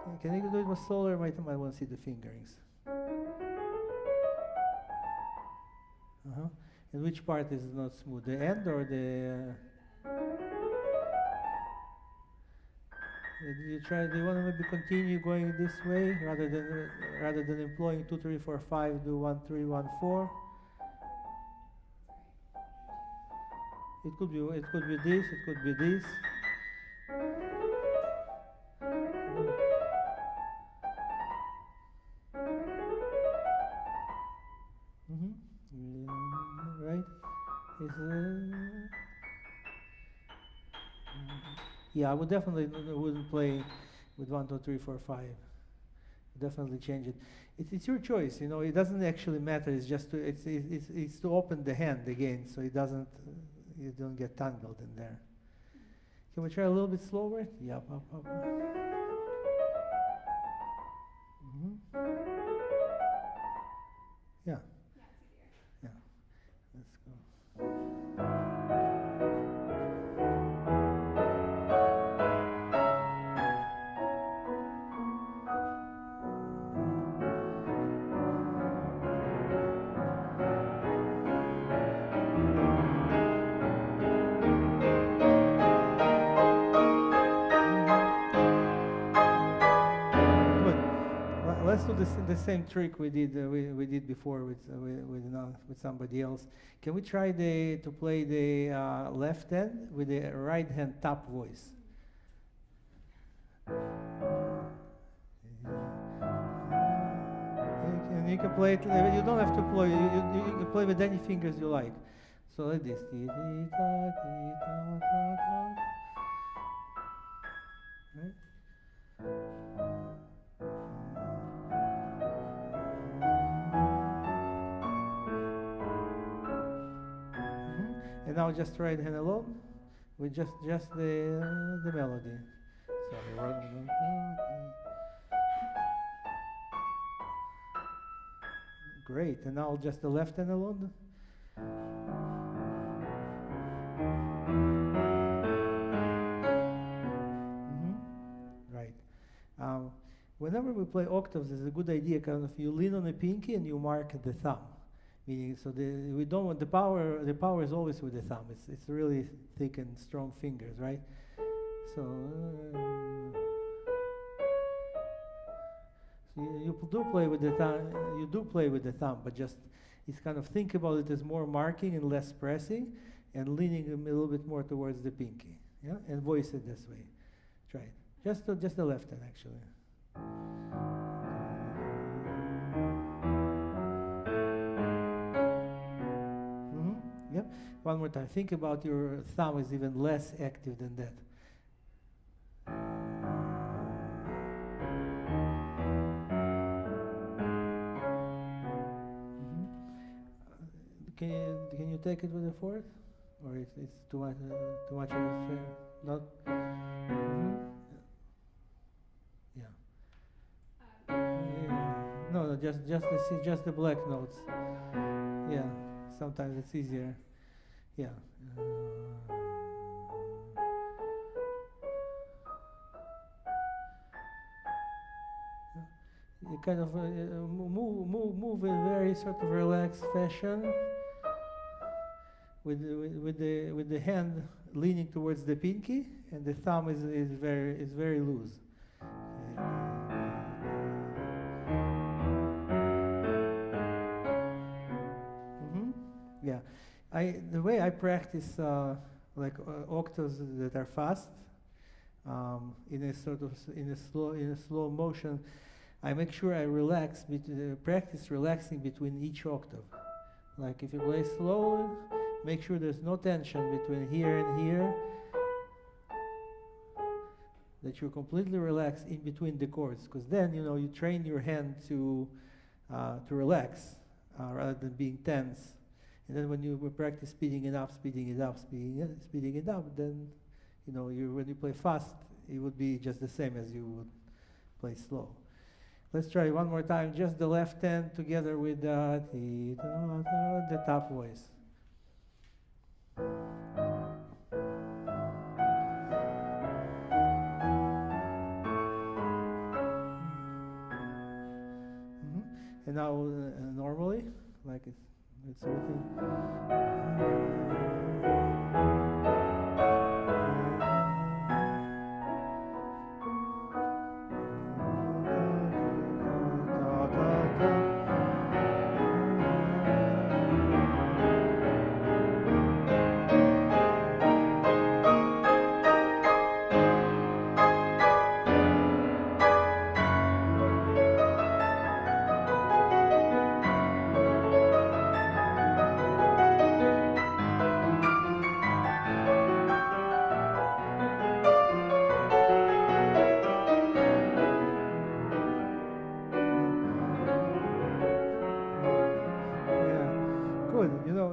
smooth. Can you do it more slower? I might want to see the fingerings. And which part is not smooth? The end or the? Do you want to maybe continue going this way rather than employing 2, 3, 4, 5? Do 1, 3, 1, 4. It could be this. It could be this. Right. Yeah, I would definitely wouldn't play with 1, 2, 3, 4, 5. Definitely change it. It's your choice, It doesn't actually matter. It's just it's to open the hand again, so you don't get tangled in there. Can we try a little bit slower? Yeah. Yeah. Yeah, it's easier. Yeah. Let's go. Let's do the same trick we did before with somebody else. Can we try to play the left hand with the right hand top voice? And you can play it. You don't have to play. You can play with any fingers you like. So like this. Right? And now just right hand alone with just the melody. Sorry. Great. And now just the left hand alone. Right. Whenever we play octaves, it's a good idea. Kind of you lean on the pinky and you mark the thumb. Meaning, so we don't want the power. The power is always with the thumb. It's really thick and strong fingers, right? So you do play with the thumb. You do play with the thumb, but just it's kind of think about it as more marking and less pressing, and leaning a little bit more towards the pinky. Yeah, and voice it this way. Try it. Just the left hand, actually. Yep. One more time. Think about your thumb is even less active than that. Can you take it with the fourth, or it's too much of a strain? Not. Yeah. No, just the black notes. Yeah. Sometimes it's easier. Yeah. You kind of move in a very sort of relaxed fashion, with the hand leaning towards the pinky, and the thumb is very loose. Yeah, the way I practice octaves that are fast, in a slow motion, I make sure I relax, practice relaxing between each octave. Like if you play slowly, make sure there's no tension between here and here, that you're completely relaxed in between the chords, because then you train your hand to relax rather than being tense. And then when you practice speeding it up, then when you play fast, it would be just the same as you would play slow. Let's try one more time, just the left hand together with the top voice. And now normally, like it's everything.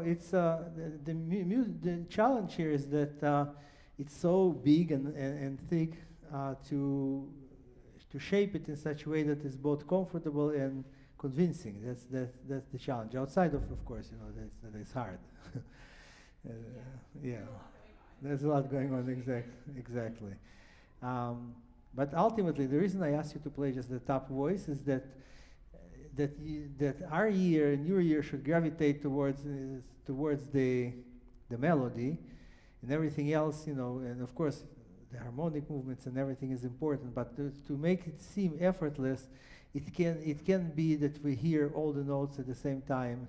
It's the challenge here is that it's so big and thick to shape it in such a way that is both comfortable and convincing. That's the challenge. Outside of course, that is hard. Yeah, there's a lot going on. Exactly. But ultimately, the reason I asked you to play just the top voice is that our ear and your ear should gravitate towards the melody, and everything else, and of course the harmonic movements and everything is important, but to make it seem effortless, it can be that we hear all the notes at the same time,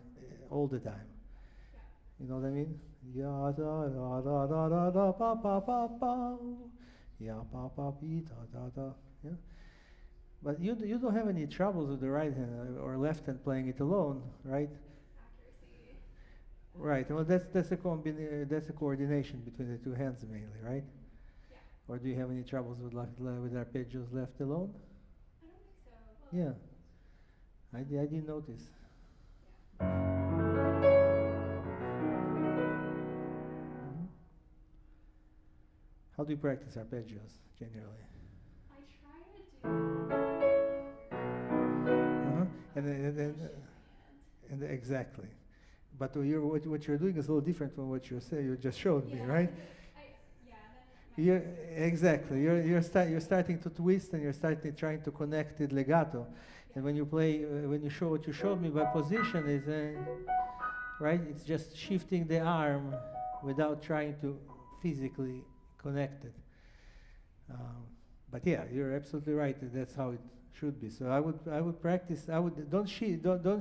all the time. You know what I mean? Ya da da da da da da pa pa pa pa, ya pa pa pi da da da. Yeah. But you don't have any troubles with the right hand or left hand playing it alone, right? Accuracy. Right. Well, that's a coordination between the two hands mainly, right? Yeah. Or do you have any troubles with with arpeggios left alone? I don't think so. Well, Yeah. I didn't notice. Mhm. How do you practice arpeggios generally? I try to do Uh-huh. And exactly. But what you're doing is a little different from what you just showed me, right? Exactly. You're starting to twist and you're trying to connect it legato. And when you play, when you show what you showed me by position is, right? It's just shifting the arm without trying to physically connect it. But yeah, you're absolutely right. That's how it should be. So I would practice. Don't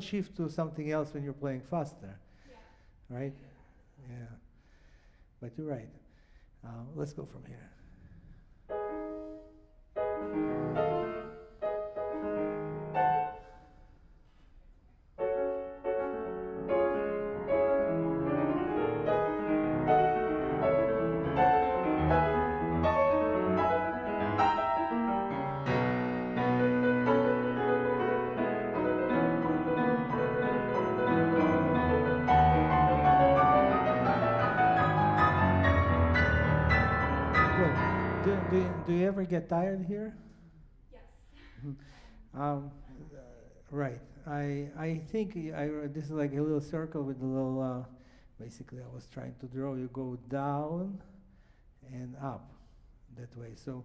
shift to something else when you're playing faster. Yeah. Right? Yeah. But you're right. Let's go from here. Do you ever get tired here? Yes. Right. I think this is like a little circle with a little. Basically, I was trying to draw. You go down and up that way. So,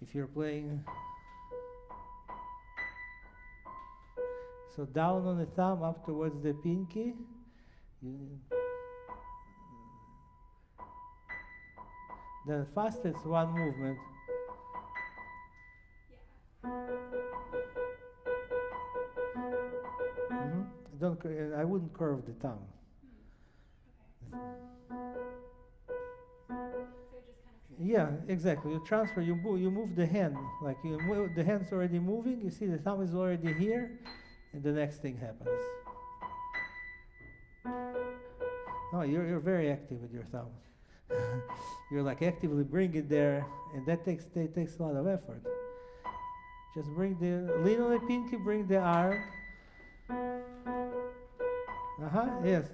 if you're playing, so down on the thumb, up towards the pinky. Then fast, it's one movement. Mm-hmm. I wouldn't curve the thumb. Okay. So just kind of. Yeah, exactly. You transfer. You move the hand. Like the hand's already moving. You see the thumb is already here, and the next thing happens. No, you're very active with your thumb. You're like actively bring it there, and that takes a lot of effort. Just lean on the pinky, bring the arm. Yes.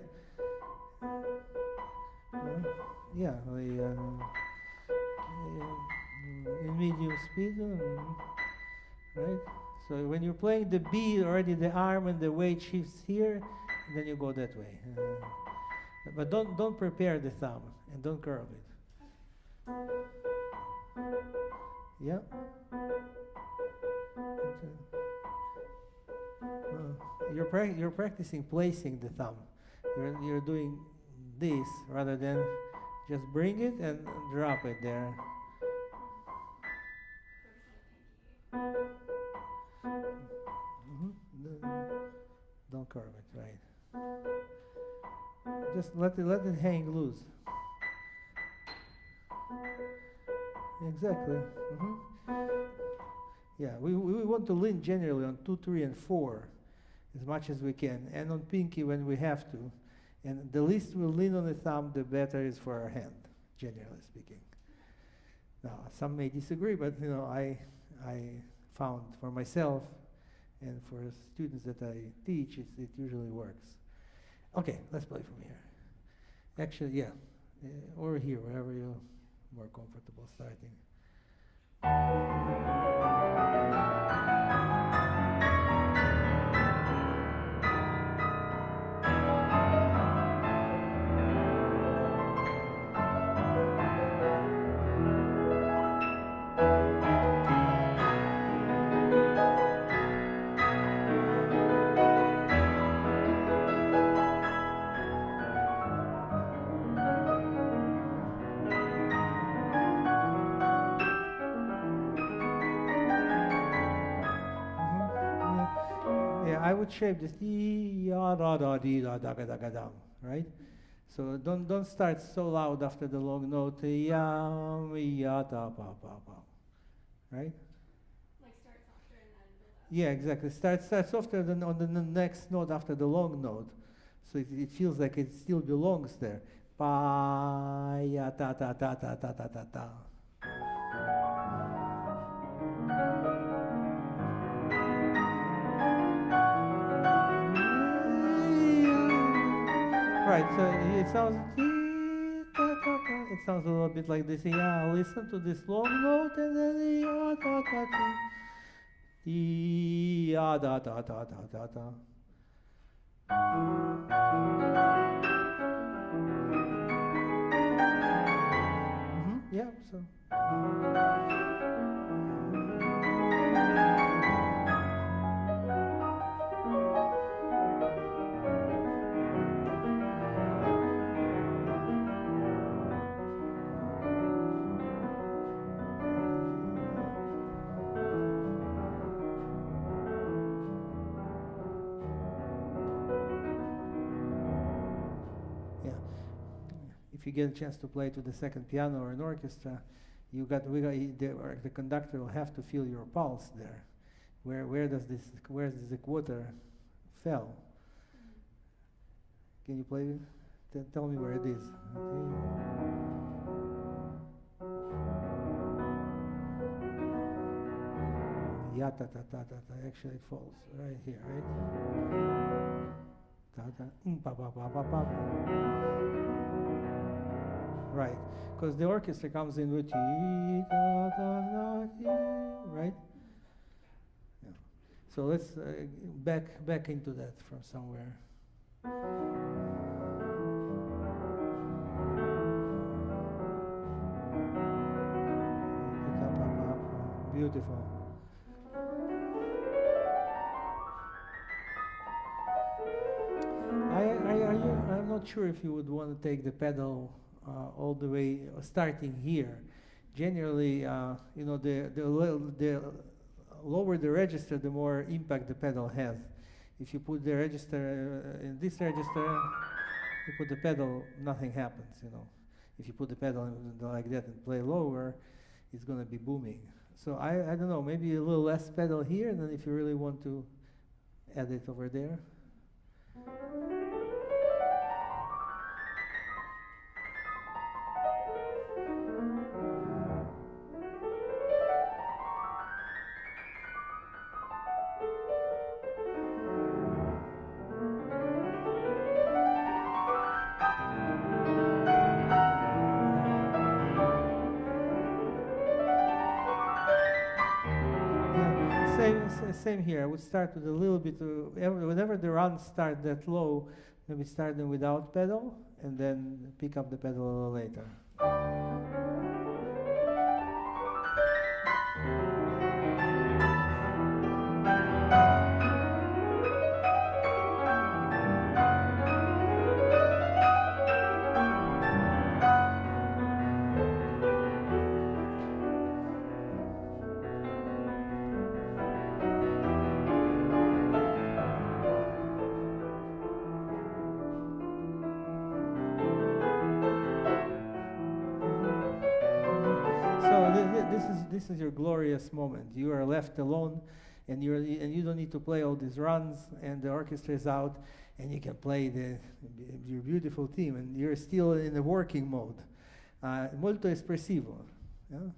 Yeah, in medium speed, right? So when you're playing the B, already the arm and the weight shifts here, and then you go that way. But don't prepare the thumb and don't curve it. Yeah. You're practicing placing the thumb. You're doing this rather than just bring it and drop it there. Don't curve it, right? Just let it hang loose. Exactly. Yeah, we want to lean generally on 2, 3, and 4 as much as we can, and on pinky when we have to. And the least we lean on the thumb, the better it is for our hand, generally speaking. Now, some may disagree, but I found for myself and for students that I teach, it usually works. Okay, let's play from here. Actually, yeah, or here, wherever you're more comfortable starting. I would shape this ya da da dee da da ga down, right? So don't start so loud after the long note ya da pa pa pa, right? Like start softer and then build Yeah, exactly. Starts after on the next note after the long note, so it feels like it still belongs there. Pa ya ta ta ta ta ta ta ta ta. Right. So it sounds. It sounds a little bit like this. Yeah. Listen to this long note and then the ya ta ta ta. Ya da da da da da da. Yeah, so. If you get a chance to play to the second piano or an orchestra, the conductor will have to feel your pulse there. Where does the quarter fell? Can you play? Tell me where it is. Ya ta ta ta ta ta. Actually, it falls right here, right? Ta ta. Pa pa pa pa pa. Right, because the orchestra comes in with right? Yeah. So let's back into that from somewhere. Beautiful. I'm not sure if you would want to take the pedal all the way starting here. Generally, the lower the register, the more impact the pedal has. If you put the register in this register, you put the pedal, nothing happens. If you put the pedal like that and play lower, it's going to be booming. So I don't know, maybe a little less pedal here, and then if you really want to add it over there. Same here. I would start with a little bit whenever the runs start that low, maybe start them without pedal and then pick up the pedal a little later. This is your glorious moment. You are left alone, and you don't need to play all these runs, and the orchestra is out, and you can play your beautiful theme, and you're still in the working mode. Molto espressivo. Yeah?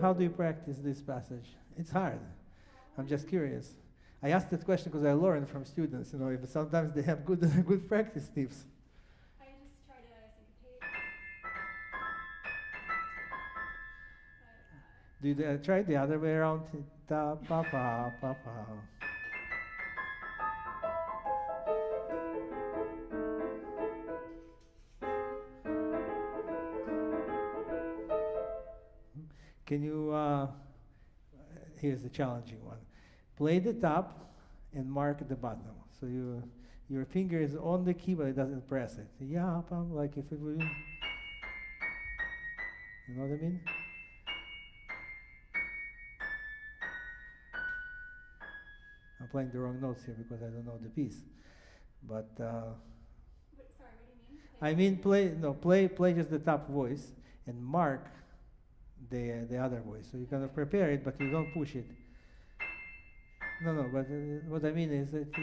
How do you practice this passage? It's hard. I'm just curious. I asked that question because I learned from students, if sometimes they have good practice tips. I just try to syncopate. Do you try the other way around? Ta pa pa pa pa. Can you here's the challenging one. Play the top and mark the bottom. So your finger is on the key, but it doesn't press it. Yeah, like if it would, you know what I mean? I'm playing the wrong notes here because I don't know the piece. But Sorry, what do you mean? I mean play just the top voice and mark the other voice. So you kind of prepare it, but you don't push it. No, but what I mean is that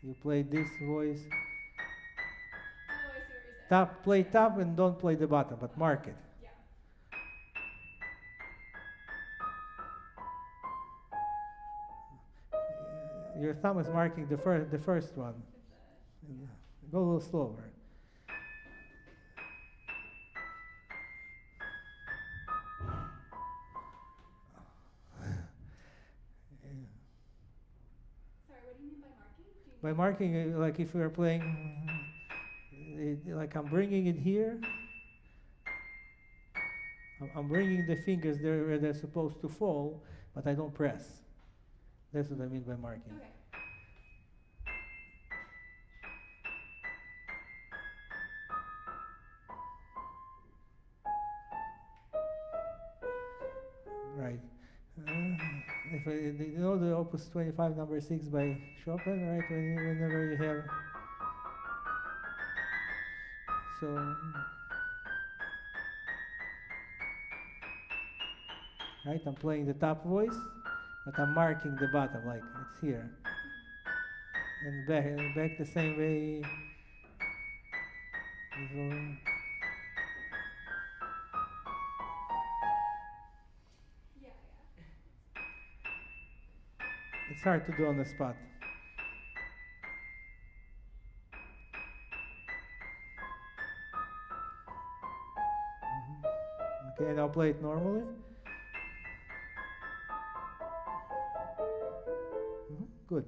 you play this voice. Oh, I see what you're saying. Play top and don't play the bottom, but mark it. Yeah. Your thumb is marking the first one. Go a little slower. Sorry, what do you mean by marking? By marking, like if we're playing, like I'm bringing it here. I'm bringing the fingers there where they're supposed to fall, but I don't press. That's what I mean by marking. Okay. Right. If you know the Opus 25 number 6 by Chopin, right? Whenever you have so right, I'm playing the top voice, but I'm marking the bottom, like it's here. And back the same way. Yeah. It's hard to do on the spot. Okay, and I'll play it normally. Good.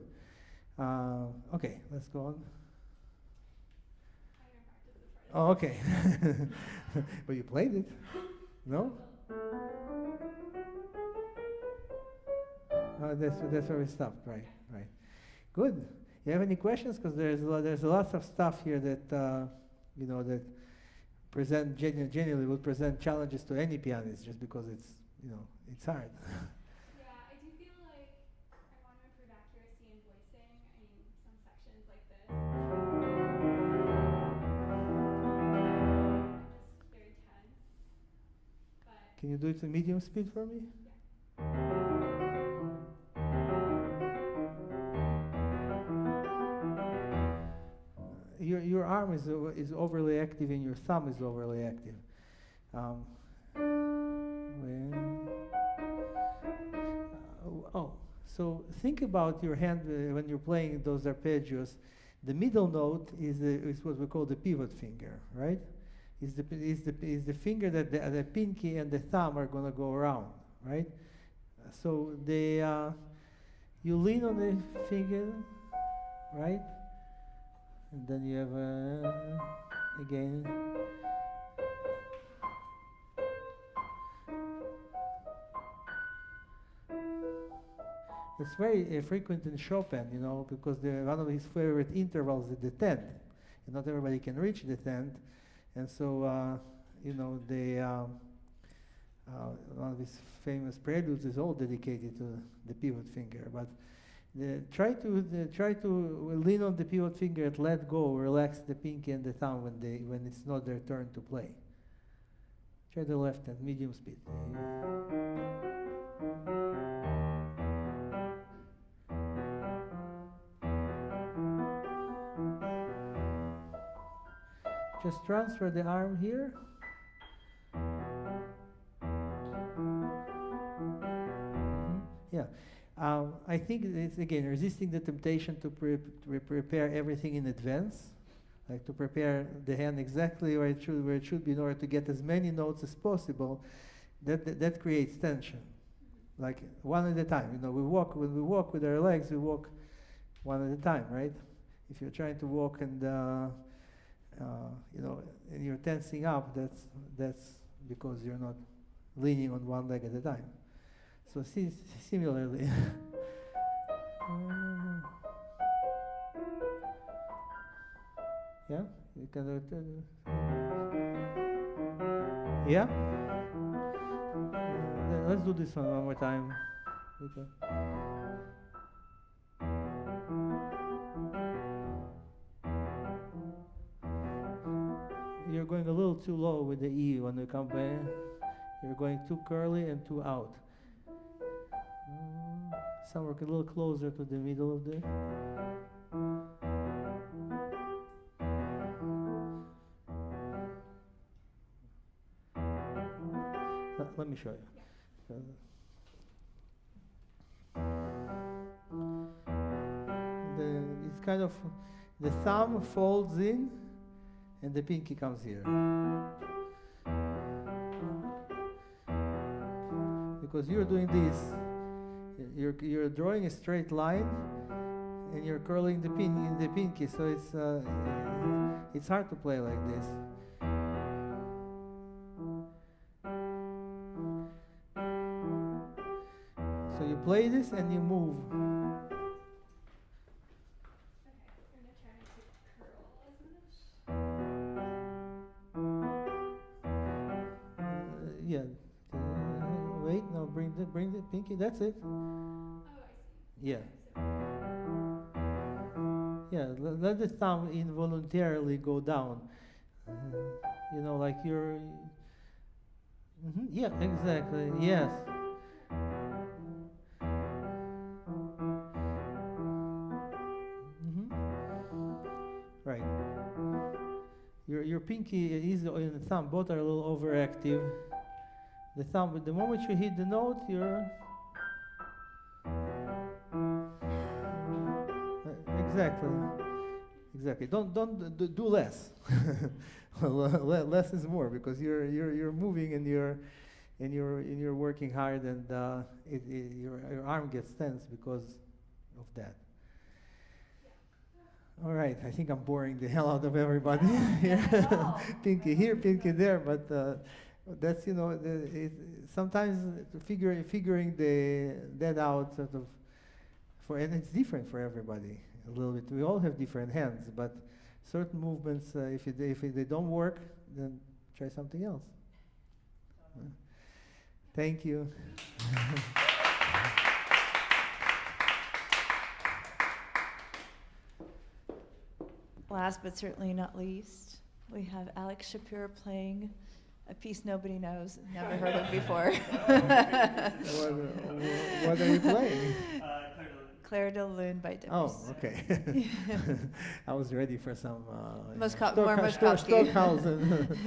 Okay, let's go on. Oh, okay. But you played it, no? That's where we stopped, right? Right. Good. You have any questions? Because there's lots of stuff here that that present genuinely will present challenges to any pianist, just because it's hard. Yeah, I do feel like I want to improve accuracy in voicing. I mean, some sections like this are just very tense. But Can you do it in medium speed for me? Your arm is overly active and your thumb is overly active. So think about your hand when you're playing those arpeggios. The middle note is what we call the pivot finger, right? Is the finger that the pinky and the thumb are going to go around, right? So you lean on the finger, right? And then you have again. It's very frequent in Chopin, because one of his favorite intervals is the 10th, and not everybody can reach the 10th, and so one of his famous preludes is all dedicated to the pivot finger. But try to lean on the pivot finger and let go, relax the pinky and the thumb when it's not their turn to play. Try the left hand, medium speed. Just transfer the arm here. Yeah. I think it's, again, resisting the temptation to prepare everything in advance, like to prepare the hand exactly where it should be in order to get as many notes as possible. That creates tension. Like one at a time. When we walk with our legs, we walk one at a time, right? If you're trying to walk and and you're tensing up, that's because you're not leaning on one leg at a time. So similarly. Yeah, you can. Yeah. Let's do this one more time. Okay. You're going a little too low with the E when you come back. You're going too curly and too out. Somewhere a little closer to the middle of the. Let me show you. It's kind of the thumb folds in, and the pinky comes here. Because you're doing this, you're drawing a straight line, and you're curling the pinky. So it's hard to play like this. So you play this and you move. Okay, I'm gonna try to curl as much. Yeah. Wait, no, bring the pinky. That's it. Oh, I see. Yeah. Yeah. Let the thumb involuntarily go down. You know, like you're. Yeah, exactly. Yes. Right. Your pinky is and the thumb both are a little overactive. The thumb, the moment you hit the note, you're exactly. Don't do less. Less is more because you're moving and you're working hard and your arm gets tense because of that. All right, I think I'm boring the hell out of everybody here. Pinky here, pinky there, but that's sometimes figuring that out sort of and it's different for everybody a little bit. We all have different hands, but certain movements, if they don't work, then try something else. Thank you. Last but certainly not least, we have Alex Shapiro playing a piece nobody knows, never heard of before. What are you playing? Clair de Lune by Debussy. Oh, okay. I was ready for some more Muskowski. Stockhausen.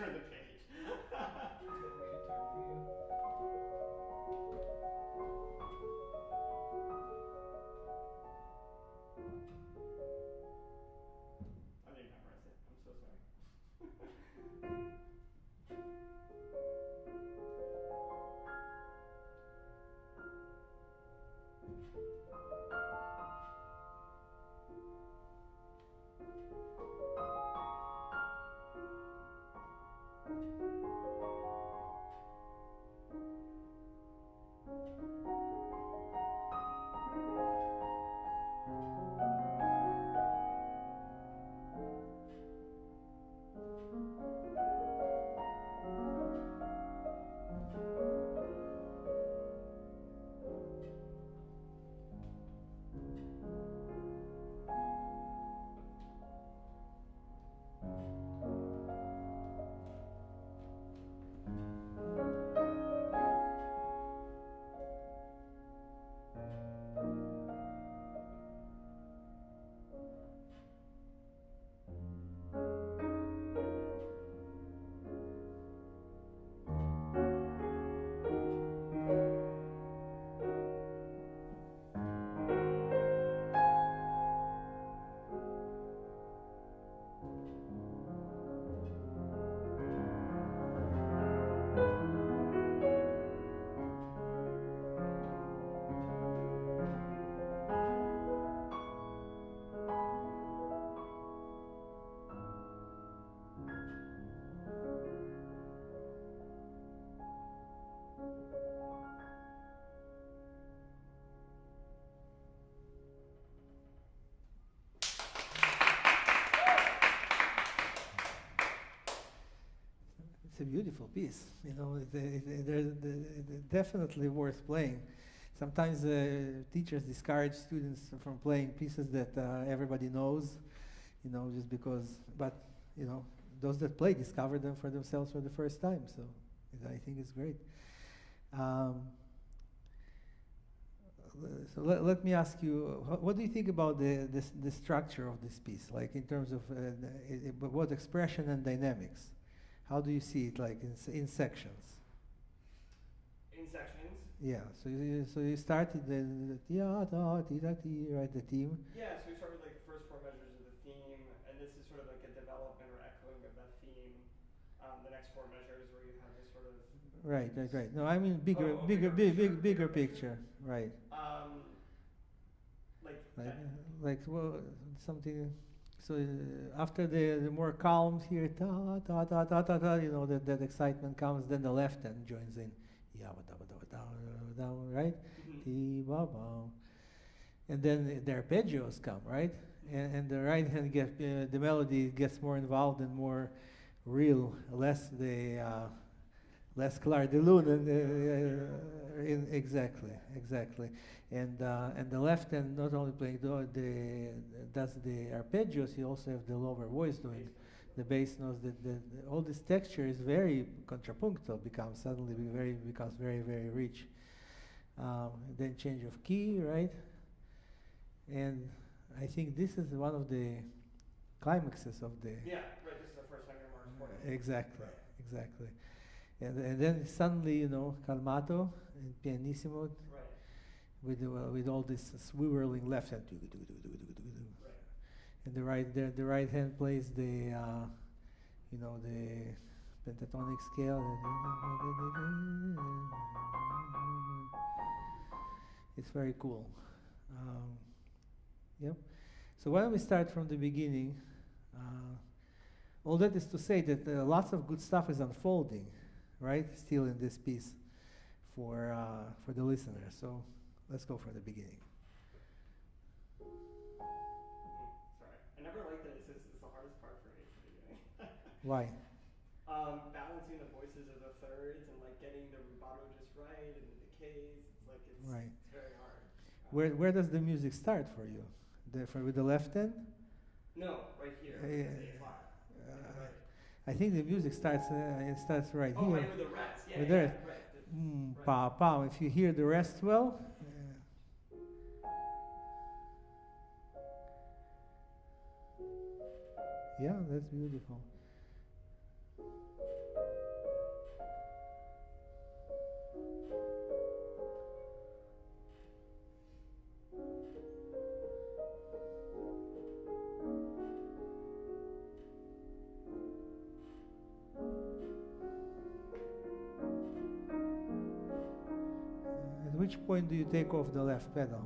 turn the page. I didn't memorize it. I'm so sorry. It's a beautiful piece, you know. They're definitely worth playing. Sometimes teachers discourage students from playing pieces that everybody knows, you know, just because. But you know, those that play discover them for themselves for the first time. So I think it's great. So let me ask you, what do you think about the structure of this piece, like in terms of both expression and dynamics? How do you see it, like in sections? In sections? Yeah. So you started the right, the theme. Yeah. So we start with like the first four measures of the theme, and this is sort of like a development or echoing of that theme. The next four measures where you have this sort of. Right. No, I mean bigger picture. Right. Like well, something. So after the more calm here, you know, that excitement comes, then the left hand joins in, right? And then the arpeggios come, right? And the right hand the melody gets more involved and more real, less Clar de Lune, exactly. And the left hand not only playing does the arpeggios, you also have the lower voice doing the bass notes. All this texture is very contrapuntal, becomes very, very rich. Then change of key, right? And I think this is one of the climaxes of the. Yeah, right. This is the first time you're more important. Exactly. And then suddenly, you know, calmato and pianissimo, right, with all this swirling left hand, right, and the right hand plays the, you know, the pentatonic scale. It's very cool. Yep. So why don't we start from the beginning? All that is to say that lots of good stuff is unfolding, right? Still in this piece for the listener. So let's go from the beginning. Sorry, I never liked that. It's the hardest part for me at the beginning. Why? Balancing the voices of the thirds and like getting the rubato just right and the decays. It's Right. It's very hard. Where does the music start for you? With the left hand? No, right here. Yeah. Right. I think the music starts. It starts right here. Right, with the rest. Yeah, With yeah, the right. rest. Pa pa. If you hear the rest well. Yeah, that's beautiful. which point do you take off the left pedal?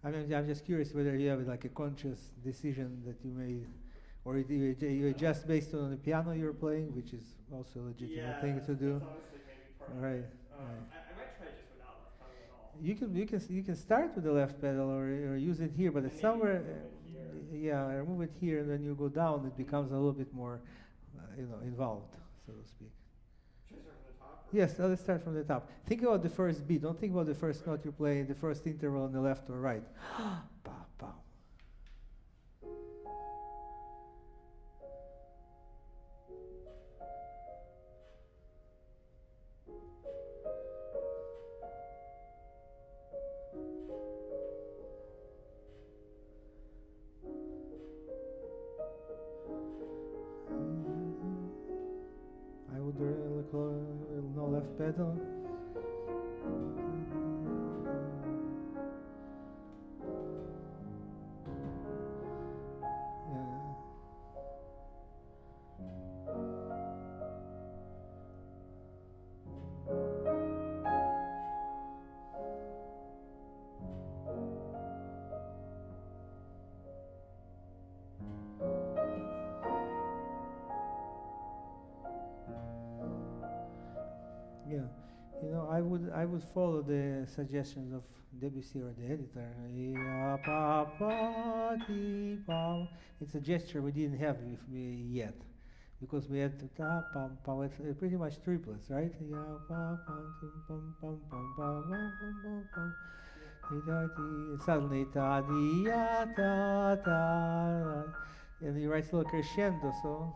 I probably. I'm just curious whether you have like a conscious decision that you made, or you adjust based on the piano you're playing, which is also a legitimate thing to do. That's honestly maybe part of Right. it. I might try just without left pedal at all. You can start with the left pedal or use it here, but And it's maybe somewhere. move it here. Yeah, remove it here, and then you go down. It becomes a little bit more, involved, so to speak. Should I start from the top? Yes, let's start from the top. Think about the first beat. Don't think about the first note you're playing, the first interval on the left or right. Pow, pow. I would no left pedal. Yeah. Yeah, I would follow the suggestions of Debussy or the editor. It's a gesture we didn't have yet, because we had ta pam pam. It's pretty much triplets, right? And suddenly ta di ya ta ta, and he writes a little crescendo, so.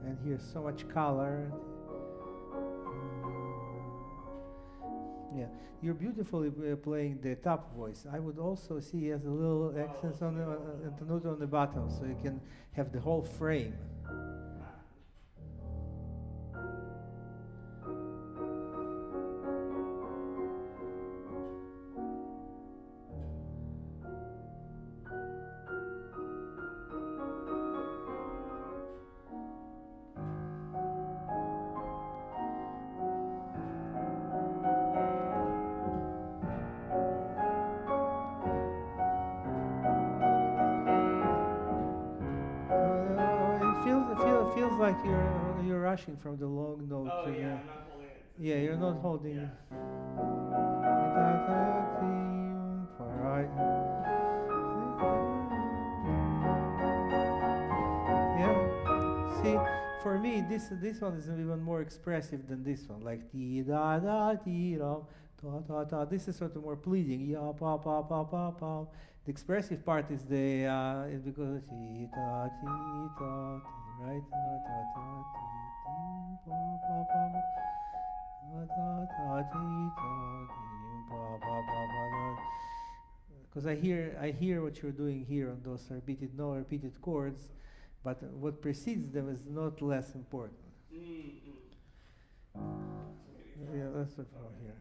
And here's so much color. Yeah, you're beautifully playing the top voice. I would also see as a little accents on the note on the bottom, so you can have the whole frame. It feels like you're rushing from the long note Oh to yeah, the. I'm not holding it. Yeah, you're not holding Yeah. it. Right. Yeah. See, for me, this one is even more expressive than this one. Like ti da da ti da ta ta ta. This is sort of more pleading. Ya pa pa pa pa pa. The expressive part is the is because ti ta ti ta ti, right? Ta ta ta ti ti pa pa pa pa. Because I hear what you're doing here on those repeated chords, but what precedes them is not less important. So maybe Yeah, that's what from here.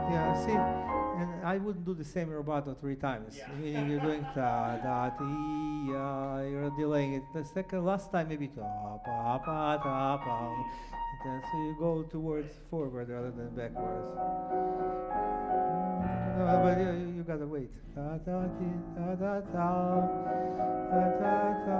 Yeah, see, and I wouldn't do the same rubato 3 times. Yeah. Meaning you're doing ta da ti you're delaying it. The last time maybe ta pa pa ta pa. So you go towards forward rather than backwards. No, but you gotta wait. Ta ta ti ta ta ta ta ta ta.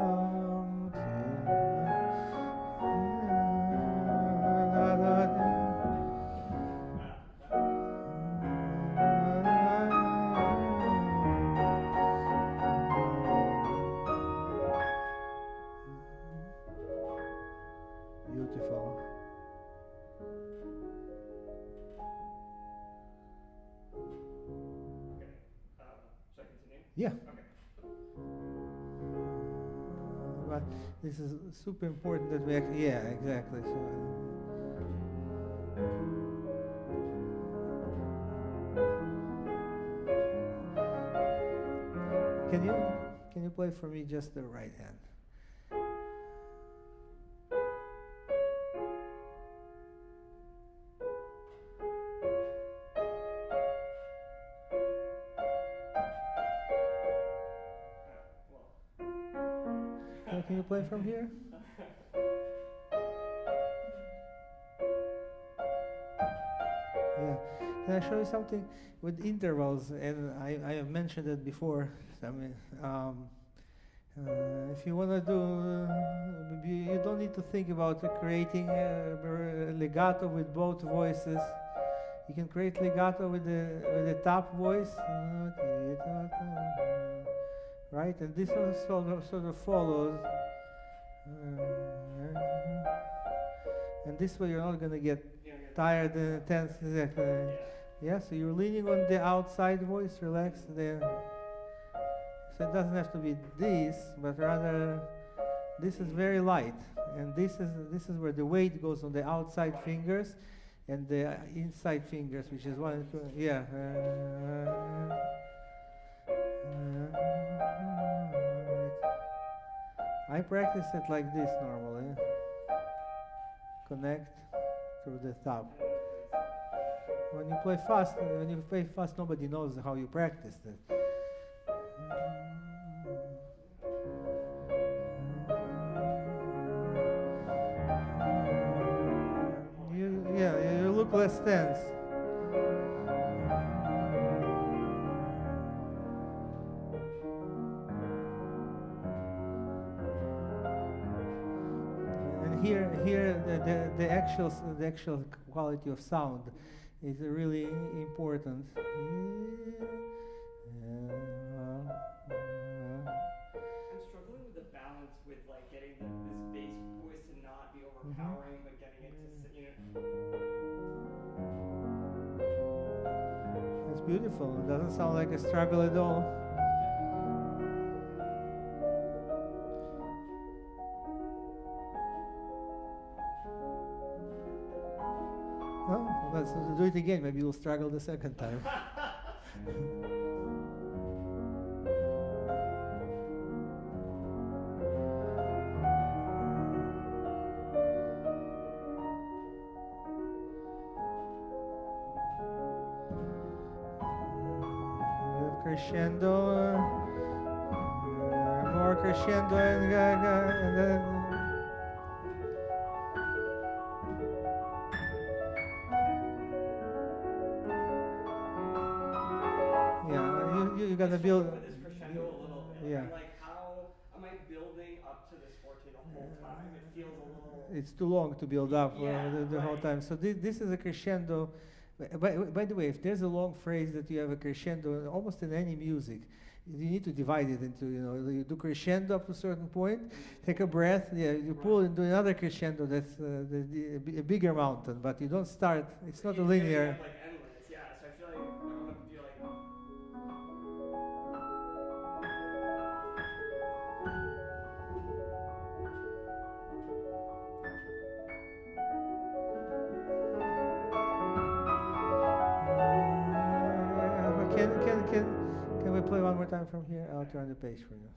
Beautiful. Okay. Yeah. Okay. But this is super important that we actually, yeah, exactly. So, can you play for me just the right hand? Can you play from here? Yeah. Can I show you something with intervals? And I have mentioned it before. I mean, if you want to do, you don't need to think about creating legato with both voices. You can create legato with the top voice, right? And this one sort of follows. And this way you're not going to get tired and tense. Exactly. Yeah, so you're leaning on the outside voice, relax there. So it doesn't have to be this, but rather this is very light. And this is where the weight goes on the outside fingers and the inside fingers, which is one, yeah. I practice it like this normally. Connect through the thumb. When you play fast, nobody knows how you practiced it. You look less tense. And here the actual quality of sound is really important. I'm struggling with the balance with like getting this bass voice to not be overpowering, but getting it to, It's beautiful. It doesn't sound like a struggle at all. Oh, let's do it again. Maybe you'll struggle the second time. Crescendo, more crescendo, and then you gotta build. With this crescendo a little bit. Yeah. I'm like, how am I building up to this forte the whole time? It feels a little. It's too long to build up Yeah, the whole time. So this is a crescendo. By the way, if there's a long phrase that you have a crescendo, almost in any music, you need to divide it into, you do crescendo up to a certain point, take a breath, you pull and do another crescendo that's a bigger mountain, but you don't start, it's not a linear. Like endless, yeah. So I feel like I want to be like. Can we play one more time from here? I'll turn the page for you.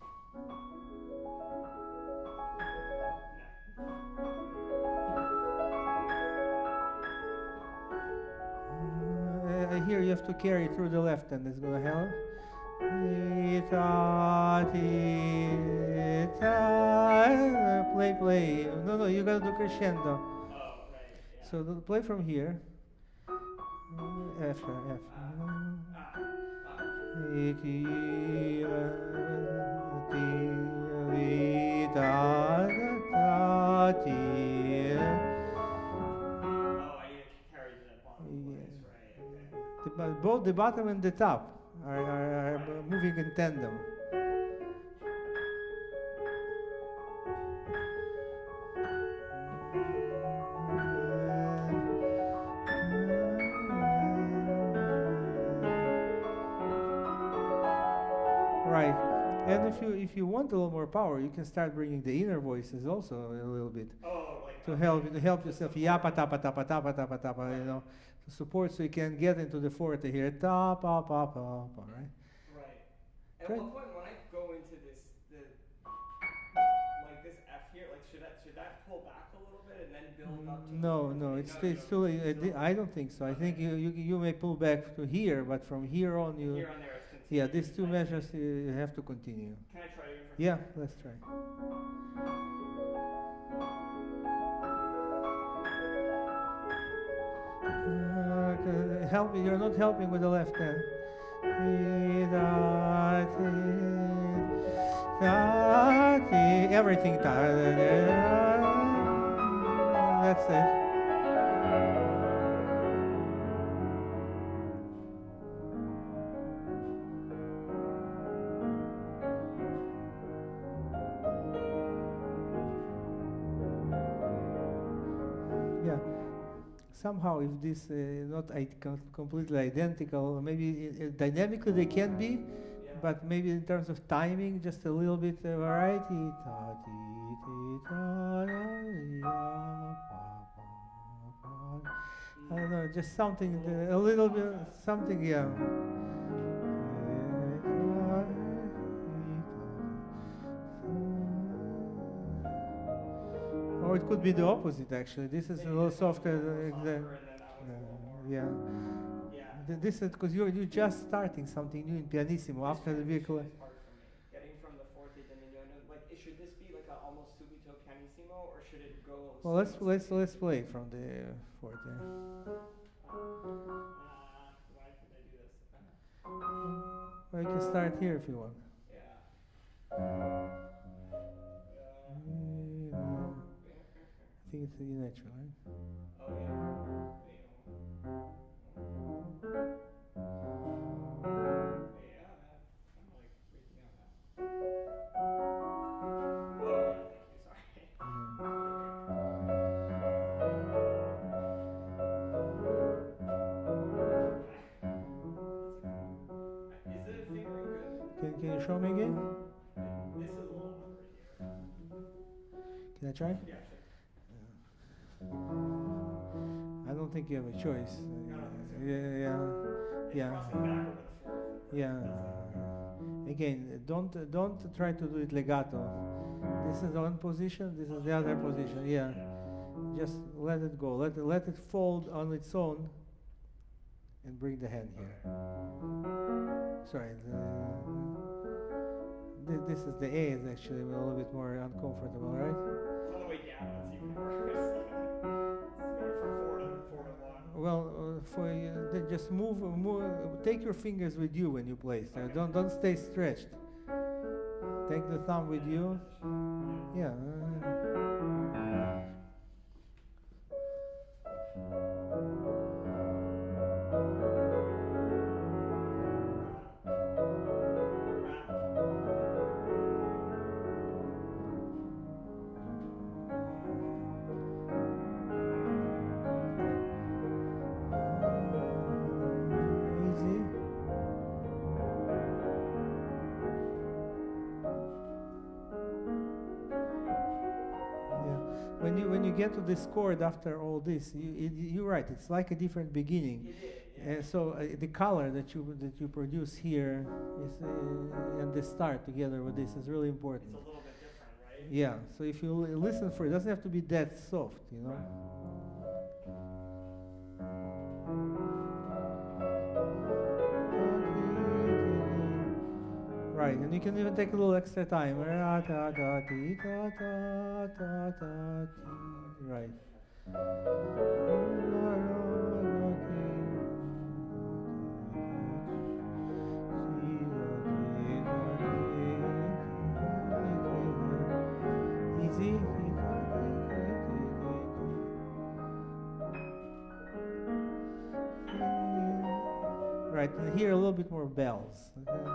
Here you have to carry through the left hand. It's gonna help. Play. No, you gotta do crescendo. Oh, right. Yeah. So play from here. F. Both the bottom and the top are moving in tandem. Right. And if you want a little more power, you can start bringing the inner voices also a little bit Oh, like to help yourself. Yappa tapa tapa tapa tapa tapa. You know, to support so you can get into the forte here. Ta pa pa pa pa. Right. Right. At Good. what point when I go into this like this F here, like should that pull back a little bit and then build up to No, it's too late. I don't think so. I think you may pull back to here, but from here on you. here on there it's continuing. Yeah, these two measures you have to continue. Can I try it for Yeah, let's try. Help, you're not helping with the left hand. Everything. That's it. Yeah. Somehow, if this not completely identical, maybe dynamically they can be, but maybe in terms of timing, just a little bit variety. I don't know, just something, a little bit, something, yeah. Or it could be the opposite, actually. This is a little softer. Yeah. This is because you're just starting something new in pianissimo after the vehicle. Getting from the forte diminuendo, like should this be like a almost subito pianissimo, or should it go? Well, let's play from the forte. Why can't I do this? Well, you can start here if you want. I think it's natural, right? Oh yeah. Can you show me again? This is a little awkward here. Can I try? Yeah, sure. I don't think you have a choice. Yeah. Again, don't try to do it legato. This is one position. This is the other position. Yeah. Just let it go. Let it fold on its own, and bring the hand here. Sorry. This is the A is actually a little bit more uncomfortable, right? On the way down, it's even worse. From 4 to 1. Well, just move. Take your fingers with you when you play. So don't stay stretched. Take the thumb with you. Yeah. When you get to this chord after all this, you're right. It's like a different beginning, and so the color that you produce here is and the start together with this is really important. It's a little bit different, right? Yeah. So if you listen for it, doesn't have to be that soft, you know. Right, and you can even take a little extra time. Right. Easy. Right, and here a little bit more bells. Okay.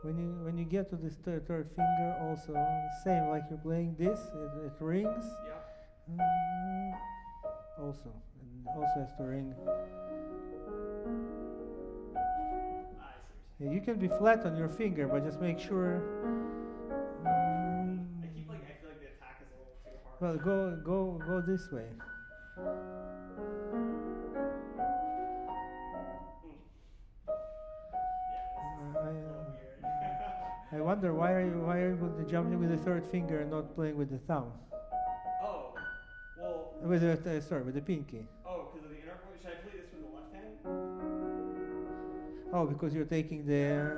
When you get to this third finger, also same like you're playing this, it rings. Yeah. Also, and also has to ring. I see. Yeah, you can be flat on your finger, but just make sure. I feel like the attack is a little too hard. Well, go this way. I wonder why are you jumping with the third finger and not playing with the thumb? Oh, well. With the sorry, with the pinky. Oh, because of the inner. Should I play this with the left hand? Oh, because you're taking the. And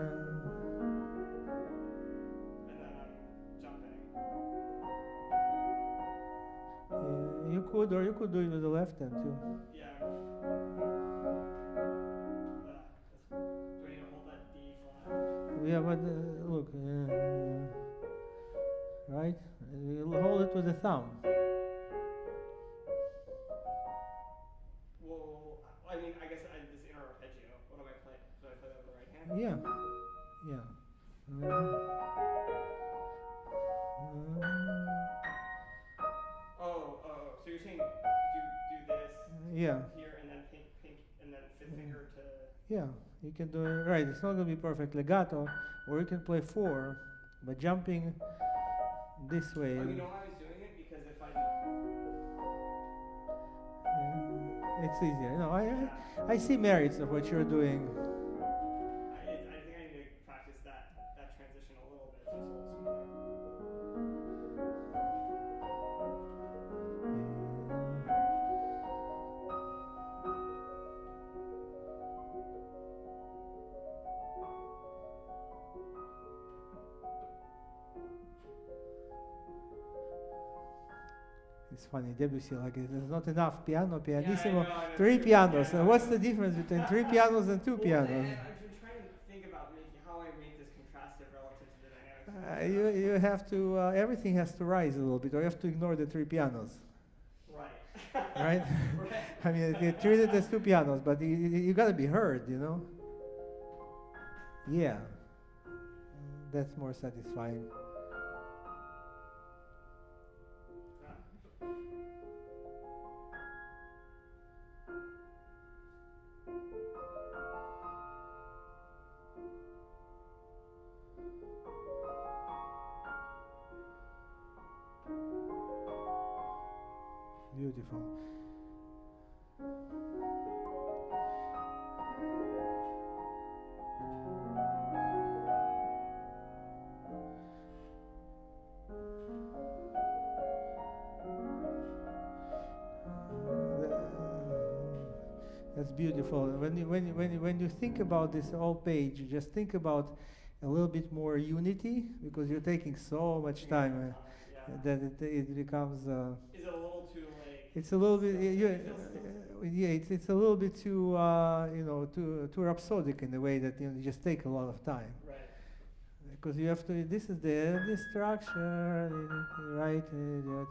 then I'm jumping. You could, or you could do it with the left hand too. Yeah. Do I need to hold that D flat? Yeah, but look, right? You'll hold it with the thumb. Well, I mean, I guess this inner arpeggio. What do I play? Do I play that with the right hand? Yeah, yeah. So you're saying do this Yeah. here and then pink, and then fifth finger to. Yeah, you can do it right. It's not going to be perfect legato, or you can play 4 by jumping this way. Oh, you know why I was doing it? Because if I. It's easier. No, I see merits of what you're doing. I think I need to practice that transition a little bit. So it's a little smoother. It's funny, Debussy, like there's not enough piano, pianissimo, I know, 3 true. pianos. Yeah, And what's the difference between 3 pianos and 2 pianos? And I've been trying to think about how I make this contrastive relative to the dynamics. You have to, everything has to rise a little bit, or you have to ignore the 3 pianos. Right. Right? Right. I mean, they treat it as 2 pianos, but you got to be heard, you know? Yeah. That's more satisfying. Beautiful. That's beautiful. When you think about this whole page, you just think about a little bit more unity, because you're taking so much time that it becomes. Is it a little too like? It's a little bit. It's a little bit too too rhapsodic in the way that you just take a lot of time. Right. Because you have to. This is the structure, right? You know,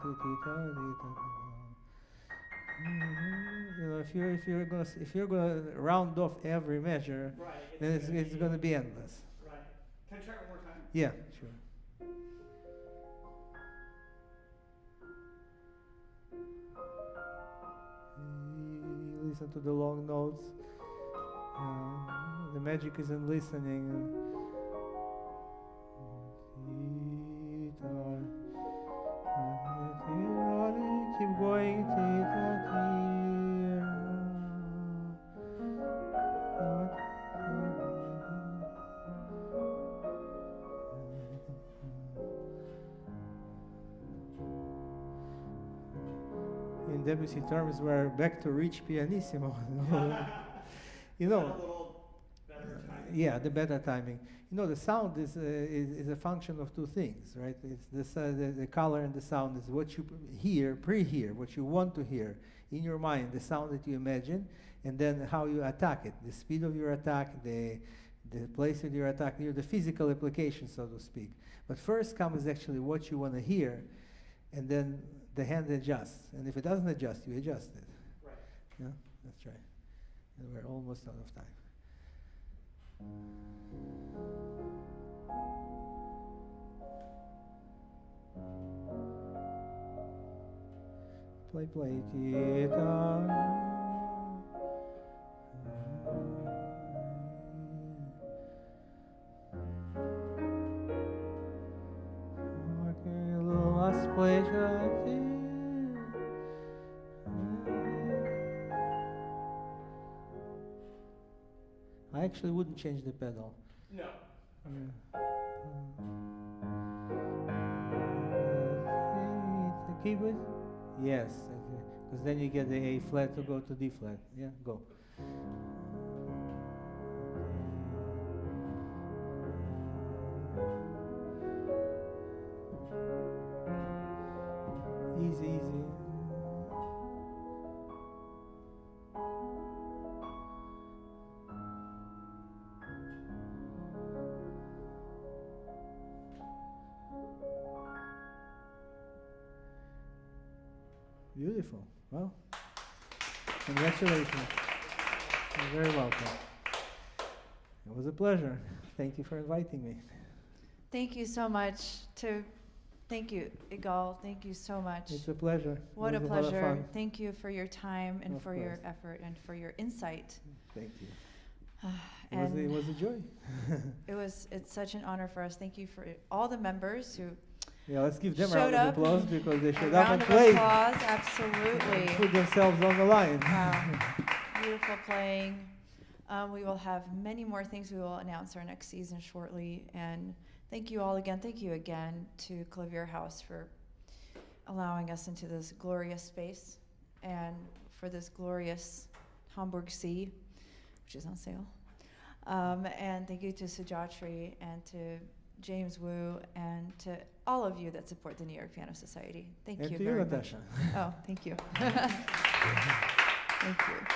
if you're gonna round off every measure, Right. then it's gonna be endless. Right. Can I try it one more time? Yeah, sure. Listen to the long notes. The magic is in listening. Keep going. In Debussy terms, we're back to rich pianissimo. You know, yeah, the better timing. You know, the sound is a function of two things, right? It's the color and the sound is what you hear, pre-hear, what you want to hear in your mind, the sound that you imagine, and then how you attack it, the speed of your attack, the place of your attack, the physical application, so to speak. But first comes actually what you want to hear, and then the hand adjusts. And if it doesn't adjust, you adjust it. Right. Yeah, that's right. And we're almost out of time. Play, play. Tita. Okay, last play. I actually wouldn't change the pedal. No. Keep it? Yes, because then you get the A flat to go to D flat. Yeah, go. Easy, easy. Beautiful. Well, congratulations. You're very welcome. It was a pleasure. Thank you for inviting me. Thank you so much thank you, Igal. Thank you so much. It's a pleasure. What a It was lot of pleasure. fun. Thank you for your time and Of for your course. effort and for your insight. Thank you. And It was a joy. it's such an honor for us. Thank you for all the members who Yeah, let's give them a showed round of up. applause because they A showed up round and of played. applause, absolutely. Put themselves on the line. Wow. Beautiful playing. We will have many more things. We will announce our next season shortly. And thank you all again. Thank you again to Klavierhaus for allowing us into this glorious space and for this glorious Hamburg Sea, which is on sale. And thank you to Sujatri and to James Wu and to all of you that support the New York Piano Society. Thank And you to very you, much. Natasha. Oh, thank you. Thank you.